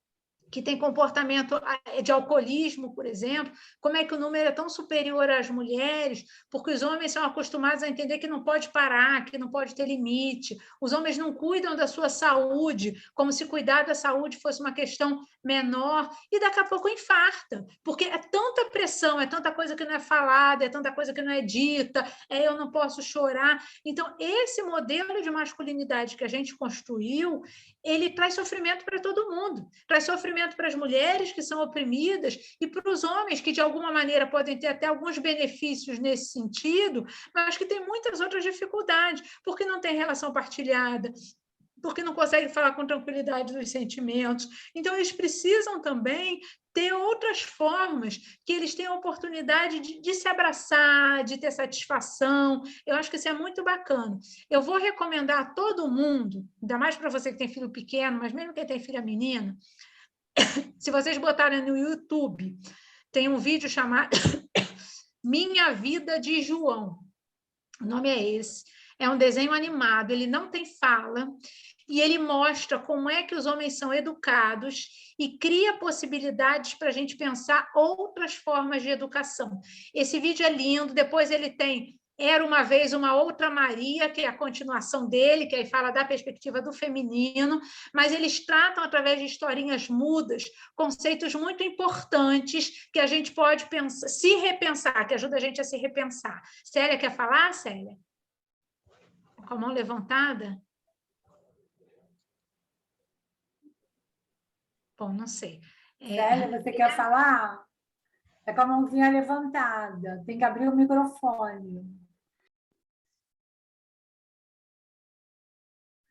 que tem comportamento de alcoolismo, por exemplo, como é que o número é tão superior às mulheres? Porque os homens são acostumados a entender que não pode parar, que não pode ter limite. Os homens não cuidam da sua saúde, como se cuidar da saúde fosse uma questão menor, e daqui a pouco infarta, porque é tanta pressão, é tanta coisa que não é falada, é tanta coisa que não é dita, eu não posso chorar. Então, esse modelo de masculinidade que a gente construiu, ele traz sofrimento para todo mundo, traz sofrimento para as mulheres que são oprimidas e para os homens que, de alguma maneira, podem ter até alguns benefícios nesse sentido, mas que têm muitas outras dificuldades, porque não tem relação partilhada, porque não conseguem falar com tranquilidade dos sentimentos. Então, eles precisam também ter outras formas que eles tenham a oportunidade de se abraçar, de ter satisfação. Eu acho que isso é muito bacana. Eu vou recomendar a todo mundo, ainda mais para você que tem filho pequeno, mas mesmo quem tem filha menina, se vocês botarem no YouTube, tem um vídeo chamado Minha Vida de João. O nome é esse. É um desenho animado, ele não tem fala, e ele mostra como é que os homens são educados e cria possibilidades para a gente pensar outras formas de educação. Esse vídeo é lindo, depois ele tem Era uma Vez uma Outra Maria, que é a continuação dele, que aí fala da perspectiva do feminino, mas eles tratam, através de historinhas mudas, conceitos muito importantes que a gente pode pensar, se repensar, que ajuda a gente a se repensar. Célia, quer falar, Célia? Com a mão levantada? Bom, não sei. Célia, você quer falar? É com a mãozinha levantada. Tem que abrir o microfone.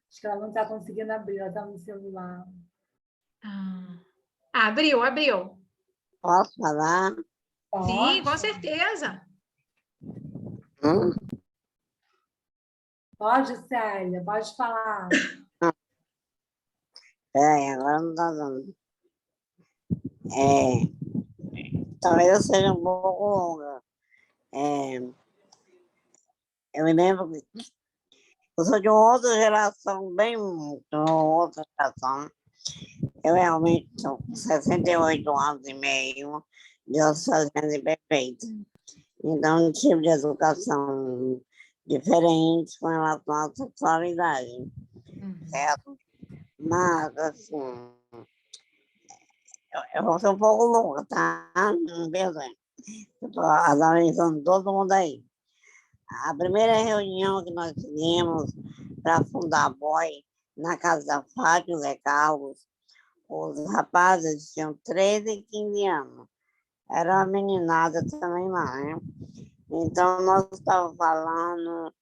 Acho que ela não está conseguindo abrir, ela está no celular. Abriu. Posso falar? Sim, com certeza. Pode, Célia, pode falar. Agora não está dando. Talvez eu seja um pouco longa. Eu me lembro que eu sou de uma outra geração, bem de uma outra geração. Eu realmente estou com 68 anos e meio de ossagênese perfeita. Então, um tipo de educação diferente com relação à sexualidade, certo? Mas, assim, eu vou ser um pouco louca, tá? Não pensa. Eu estou analisando todo mundo aí. A primeira reunião que nós fizemos para fundar a BOI na casa da Fátima, Zé Carlos, os rapazes tinham 13 e 15 anos. Era uma meninada também lá, né? Então, nós estávamos falando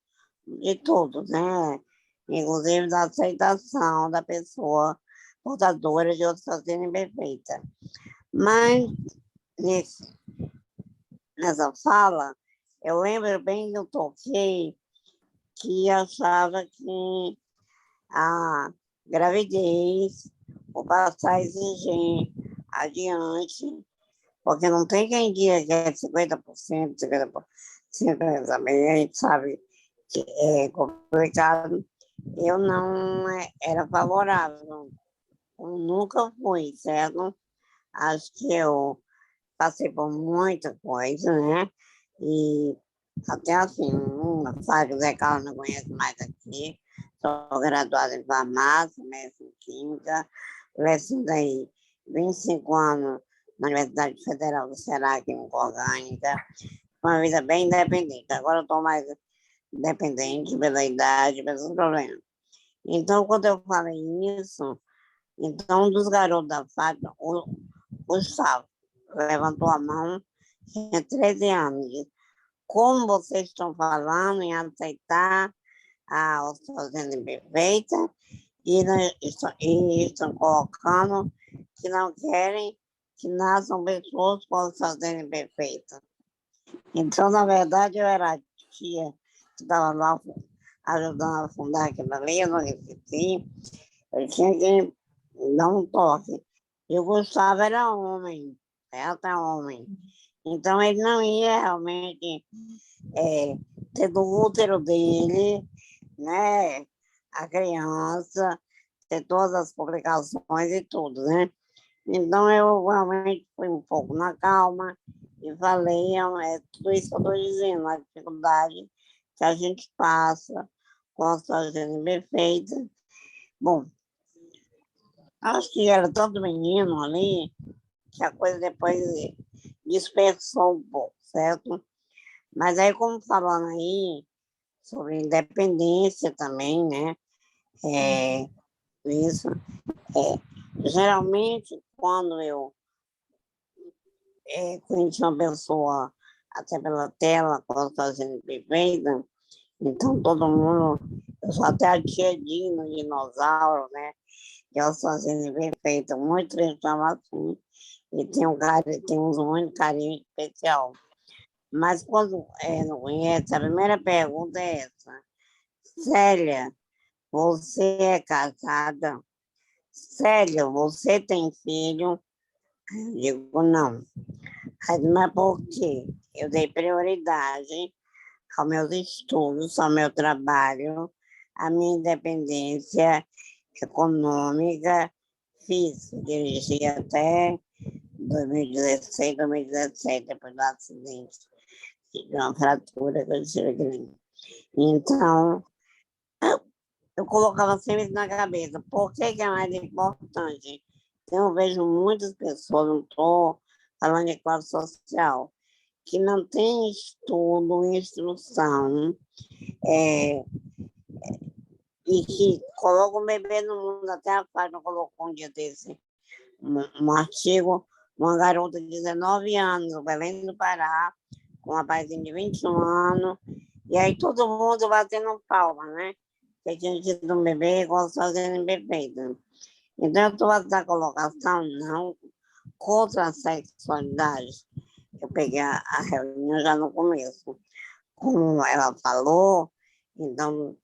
de tudo, né? Inclusive da aceitação da pessoa portadora de outra imperfeita. Mas, nessa fala, eu lembro bem que eu toquei que achava que a gravidez, ou passar exigir adiante, porque não tem quem diga que é 50%, 50%, a gente sabe que é complicado. Eu não era favorável, eu nunca fui, certo? Acho que eu passei por muita coisa, né? E até assim, sabe, o Zé Carlos não conhece mais aqui. Sou graduada em farmácia, mestre em química, lecionei 25 anos na Universidade Federal do Ceará, química orgânica, uma vida bem independente. Agora eu estou mais independente pela idade, pelos problemas. Então, quando eu falei isso, então um dos garotos da Fátima, o Gustavo, levantou a mão, tinha 13 anos, disse, como vocês estão falando em aceitar a fazenda imperfeita e estão colocando que não querem que nasçam pessoas com fazenda imperfeita. Então, na verdade, eu era a tia que estava lá ajudando a fundar aquilo ali, eu não resisti, eu tinha que dar um toque. E o Gustavo era homem, era homem. Então, ele não ia realmente ter do útero dele, né, a criança, ter todas as complicações e tudo, né? Então, eu realmente fui um pouco na calma e falei, tudo isso que eu estou dizendo, a dificuldade que a gente passa com a fazenda imperfeita. Bom, acho que era tanto menino ali que a coisa depois dispersou um pouco, certo? Mas aí, como falando aí sobre independência também, né? Geralmente, quando eu conheci uma pessoa até pela tela, quando eu estava sendo perfeita, então todo mundo, eu sou até a tia Dino, dinossauro, né? Que eu sou assim, perfeita, muito triste assim, e tem muito carinho especial. Mas quando não conhece, a primeira pergunta é essa. Célia, você é casada? Célia, você tem filho? Eu digo, não. Mas por quê? Eu dei prioridade aos meus estudos, ao meu trabalho, à minha independência econômica, dirigi até 2016, 2017, depois do acidente, tive uma fratura que eu tive aqui. Então, eu colocava sempre isso na cabeça. Por que é mais importante? Eu vejo muitas pessoas, não estou falando de classe social, que não tem estudo, instrução, e que colocam o bebê no mundo. Até a Fátima colocou um dia desse um artigo, uma garota de 19 anos, no Belém do Pará, com um rapazinho de 21 anos, e aí todo mundo batendo palma, né? Que tinha tido um bebê com a fazenda imperfeita. Então, eu estou essa colocação, não, contra a sexualidade. Eu peguei a reunião já no começo. Como ela falou, então,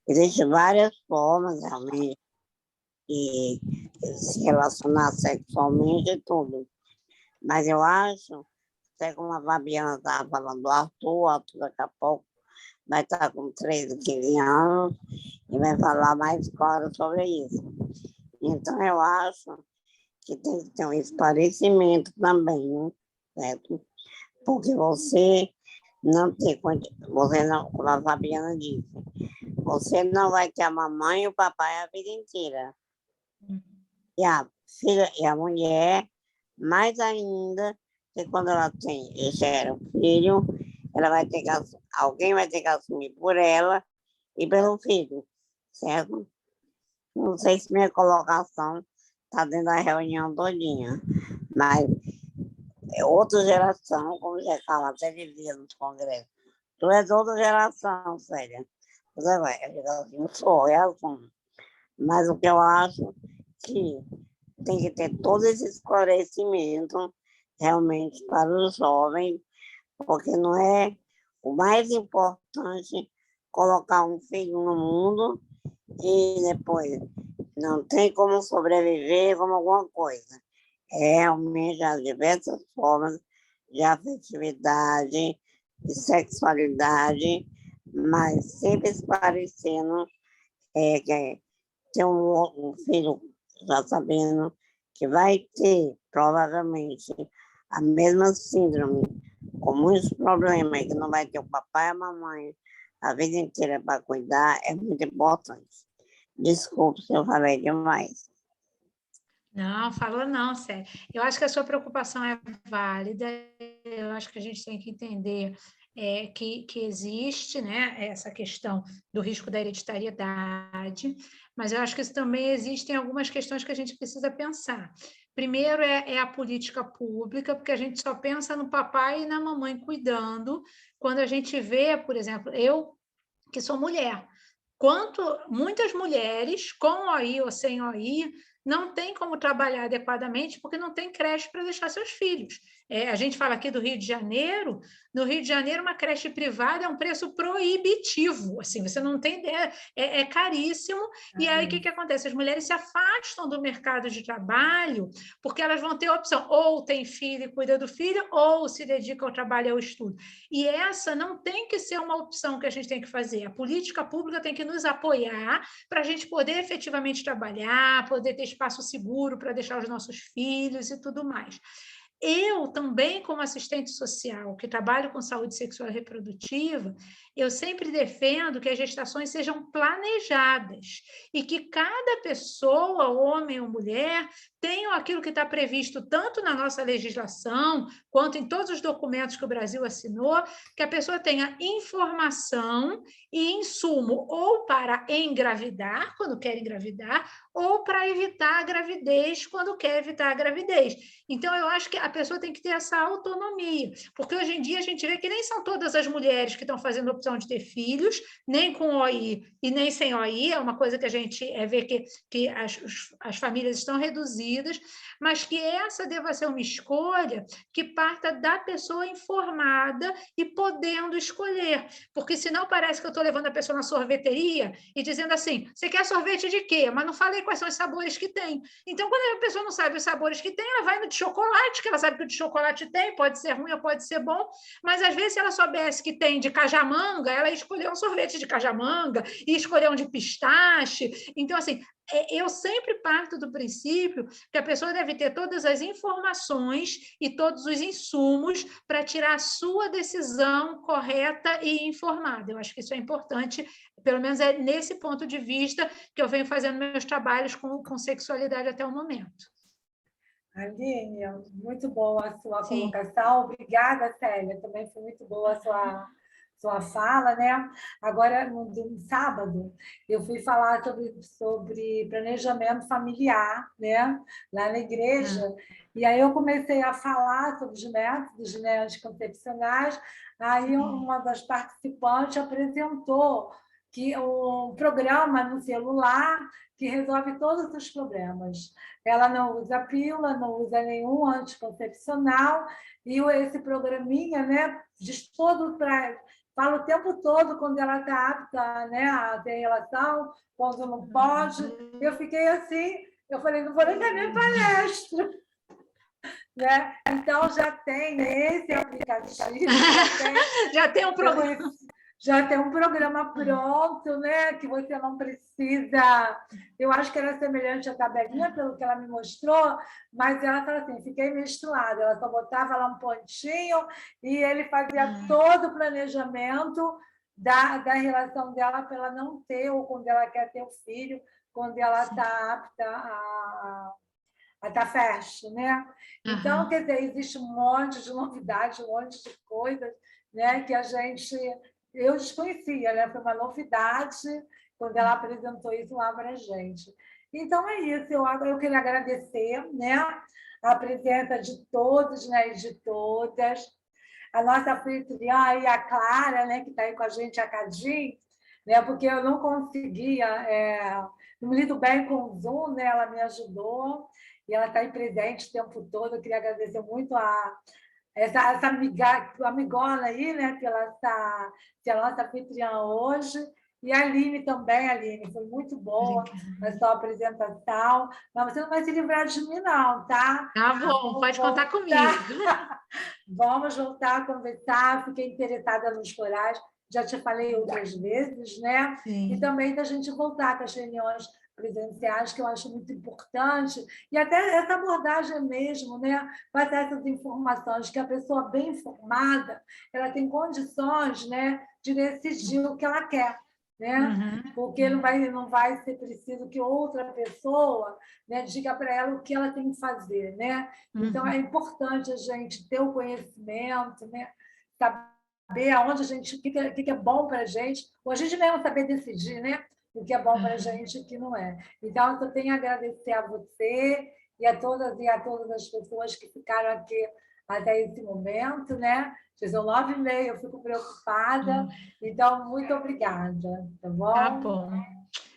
existem várias formas, realmente, de se relacionar sexualmente e tudo. Mas eu acho, até como a Fabiana estava falando do Arthur daqui a pouco vai estar com 13, 15 anos e vai falar mais claro sobre isso. Então, eu acho que tem que ter um esclarecimento também, certo? Porque você não tem, você não, como a Fabiana disse, você não vai ter a mamãe e o papai a vida inteira. E filho e a mulher, mais ainda que quando ela tem gera um filho, ela vai ter que, alguém vai ter que assumir por ela e pelo filho, certo? Não sei se minha colocação está dentro da reunião todinha, mas é outra geração, como já fala até de dia no Congresso. Tu és outra geração, Célia. Você vai, eu sou, é assim. Mas o que eu acho que tem que ter todo esse esclarecimento realmente para os jovens, porque não é o mais importante colocar um filho no mundo e depois não tem como sobreviver como alguma coisa. É realmente as diversas formas de afetividade, de sexualidade, mas sempre esclarecendo que ter um filho já sabendo que vai ter, provavelmente, a mesma síndrome, com muitos problemas, que não vai ter o papai e a mamãe a vida inteira para cuidar, é muito importante. Desculpe se eu falei demais. Não, falou não, Célia. Eu acho que a sua preocupação é válida, eu acho que a gente tem que entender que existe, né, essa questão do risco da hereditariedade, mas eu acho que também existem algumas questões que a gente precisa pensar. Primeiro é a política pública, porque a gente só pensa no papai e na mamãe cuidando, quando a gente vê, por exemplo, eu que sou mulher, muitas mulheres, com OI ou sem OI, não tem como trabalhar adequadamente porque não tem creche para deixar seus filhos. A gente fala aqui do Rio de Janeiro, no Rio de Janeiro uma creche privada é um preço proibitivo, assim, você não tem ideia, é caríssimo, e aí o que acontece? As mulheres se afastam do mercado de trabalho porque elas vão ter a opção, ou tem filho e cuida do filho, ou se dedica ao trabalho e ao estudo. E essa não tem que ser uma opção que a gente tem que fazer, a política pública tem que nos apoiar para a gente poder efetivamente trabalhar, poder ter espaço seguro para deixar os nossos filhos e tudo mais. Eu também, como assistente social, que trabalho com saúde sexual e reprodutiva, eu sempre defendo que as gestações sejam planejadas e que cada pessoa, homem ou mulher, tenha aquilo que está previsto tanto na nossa legislação, quanto em todos os documentos que o Brasil assinou, que a pessoa tenha informação e insumo ou para engravidar, quando quer engravidar, ou para evitar a gravidez, quando quer evitar a gravidez. Então, eu acho que a pessoa tem que ter essa autonomia, porque hoje em dia a gente vê que nem são todas as mulheres que estão fazendo a opção de ter filhos, nem com OI e nem sem OI, é uma coisa que a gente vê que as famílias estão reduzidas, mas que essa deva ser uma escolha que parta da pessoa informada e podendo escolher, porque senão parece que eu estou levando a pessoa na sorveteria e dizendo assim, você quer sorvete de quê? Mas não falei quais são os sabores que tem. Então, quando a pessoa não sabe os sabores que tem, ela vai no de chocolate, que ela sabe que o de chocolate tem, pode ser ruim ou pode ser bom, mas às vezes se ela soubesse que tem de cajamanga, ela ia escolher um sorvete de cajamanga, ia escolher um de pistache. Então, assim, eu sempre parto do princípio que a pessoa deve ter todas as informações e todos os insumos para tirar a sua decisão correta e informada. Eu acho que isso é importante, pelo menos é nesse ponto de vista que eu venho fazendo meus trabalhos com sexualidade até o momento. Aline, muito boa a sua colocação. Obrigada, Célia. Também foi muito boa a sua fala, né? Agora, no sábado, eu fui falar sobre planejamento familiar, né? Lá na igreja. E aí eu comecei a falar sobre os métodos, né, anticoncepcionais. Aí uma das participantes apresentou que um programa no celular que resolve todos os problemas. Ela não usa pílula, não usa nenhum anticoncepcional, e esse programinha, né, diz todo para... Fala o tempo todo quando ela está apta, né, a ter relação, quando não pode. Eu fiquei assim, eu falei, não vou nem ter minha palestra. Né? Então, já tem esse aplicativo, já tem um programa. Já tem um programa pronto, né? Que você não precisa... Eu acho que era semelhante à tabelinha, pelo que ela me mostrou, mas ela falou assim, fiquei menstruada. Ela só botava lá um pontinho e ele fazia todo o planejamento da relação dela para ela não ter, ou quando ela quer ter o filho, quando ela está apta a Tafest, né? Então, quer dizer, existe um monte de novidade, um monte de coisas, né, que eu desconhecia, né? Foi uma novidade quando ela apresentou isso lá para a gente. Então, é isso. Eu queria agradecer, né, a presença de todos, né, e de todas. A nossa anfitriã aí, a Clara, né, que está aí com a gente a Cadinho, né, porque eu não conseguia, não me lido bem com o Zoom, né, ela me ajudou, e ela está aí presente o tempo todo. Eu queria agradecer muito essa amigona aí, né, pela ser a nossa anfitriã hoje. E a Aline também, Aline, foi muito boa a sua apresentação. Mas você não vai se livrar de mim, não, tá? Tá bom, pode contar comigo. Vamos voltar a conversar. Fiquei interessada nos corais, já te falei outras vezes, né? Sim. E também da gente voltar com as reuniões presenciais, que eu acho muito importante, e até essa abordagem mesmo, né? Passar essas informações, que a pessoa bem informada, ela tem condições, né, de decidir o que ela quer. Né? Porque não vai ser preciso que outra pessoa, né, diga para ela o que ela tem que fazer. Né? Então, é importante a gente ter o conhecimento, né? Saber aonde o que é bom para a gente, ou a gente mesmo saber decidir, né? O que é bom para a gente e o que não é. Então, eu tenho a agradecer a você e a todas as pessoas que ficaram aqui até esse momento, né? Já são 9h30, eu fico preocupada. Então, muito obrigada, tá bom? Tá bom.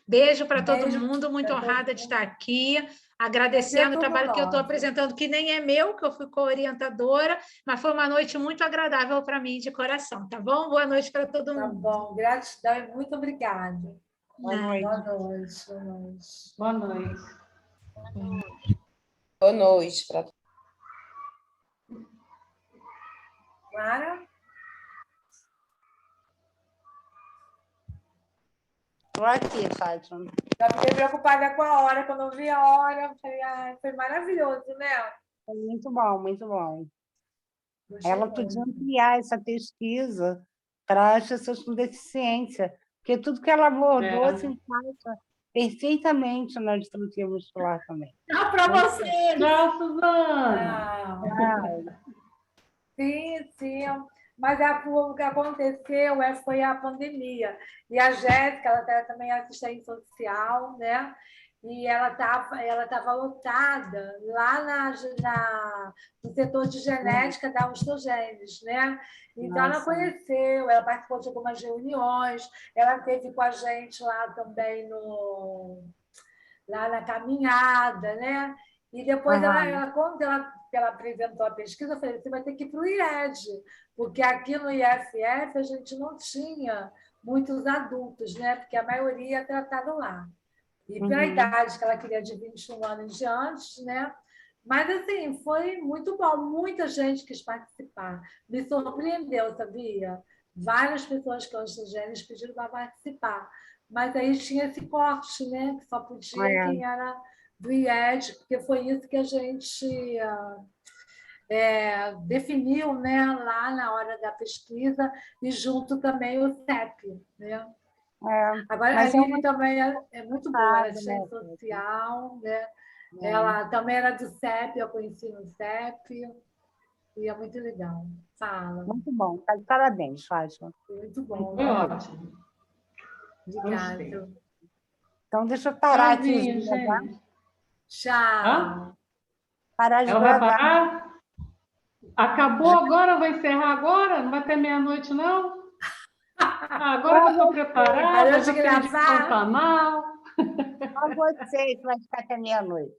Beijo para todo mundo, muito honrada de estar aqui, agradecendo o trabalho que eu estou apresentando, que nem é meu, que eu fui co-orientadora, mas foi uma noite muito agradável para mim, de coração, tá bom? Boa noite para todo mundo. Tá bom, gratidão e muito obrigada. Boa noite. Boa noite. Boa noite para todos. Clara? Estou aqui, Fátima. Eu fiquei preocupada com a hora. Quando eu vi a hora, eu falei, foi maravilhoso, né? Foi muito bom, muito bom. Ela podia ampliar essa pesquisa para as pessoas com deficiência, porque tudo que ela abordou se encaixa perfeitamente na distrofia muscular também. Tchau para você! Tchau, Suzana! Sim. Mas o que aconteceu foi a pandemia. E a Jéssica, ela também é assistente social, né? E ela tava lotada lá no setor de genética da Osteogênese, né? Então, ela conheceu, ela participou de algumas reuniões, ela esteve com a gente lá também lá na caminhada, né? E depois, quando ela apresentou a pesquisa, eu falei, você vai ter que ir para o IED, porque aqui no IFF a gente não tinha muitos adultos, né? Porque a maioria é tratada lá. E pela idade que ela queria, de 21 anos em diante, né? Mas, assim, foi muito bom. Muita gente quis participar. Me surpreendeu, sabia? Várias pessoas que são gêneros pediram para participar. Mas aí tinha esse corte, né? Que só podia quem era do IED, porque foi isso que a gente definiu, né? Lá na hora da pesquisa, e junto também o CEP, né? Agora, a Aline também é muito boa, ela é assistente social, né? Ela também era do CEP, eu conheci no CEP, e é muito legal. Fala. Muito bom, parabéns, Fátima. Muito bom. Foi ótimo. Obrigada. Então, deixa eu parar aqui. Tchau. Parar de Ela vai parar? Acabou agora? Vai encerrar agora? Não vai ter meia-noite, não? Agora que eu estou preparada, já tenho de Pantanal. Só você que vai ficar até meia-noite.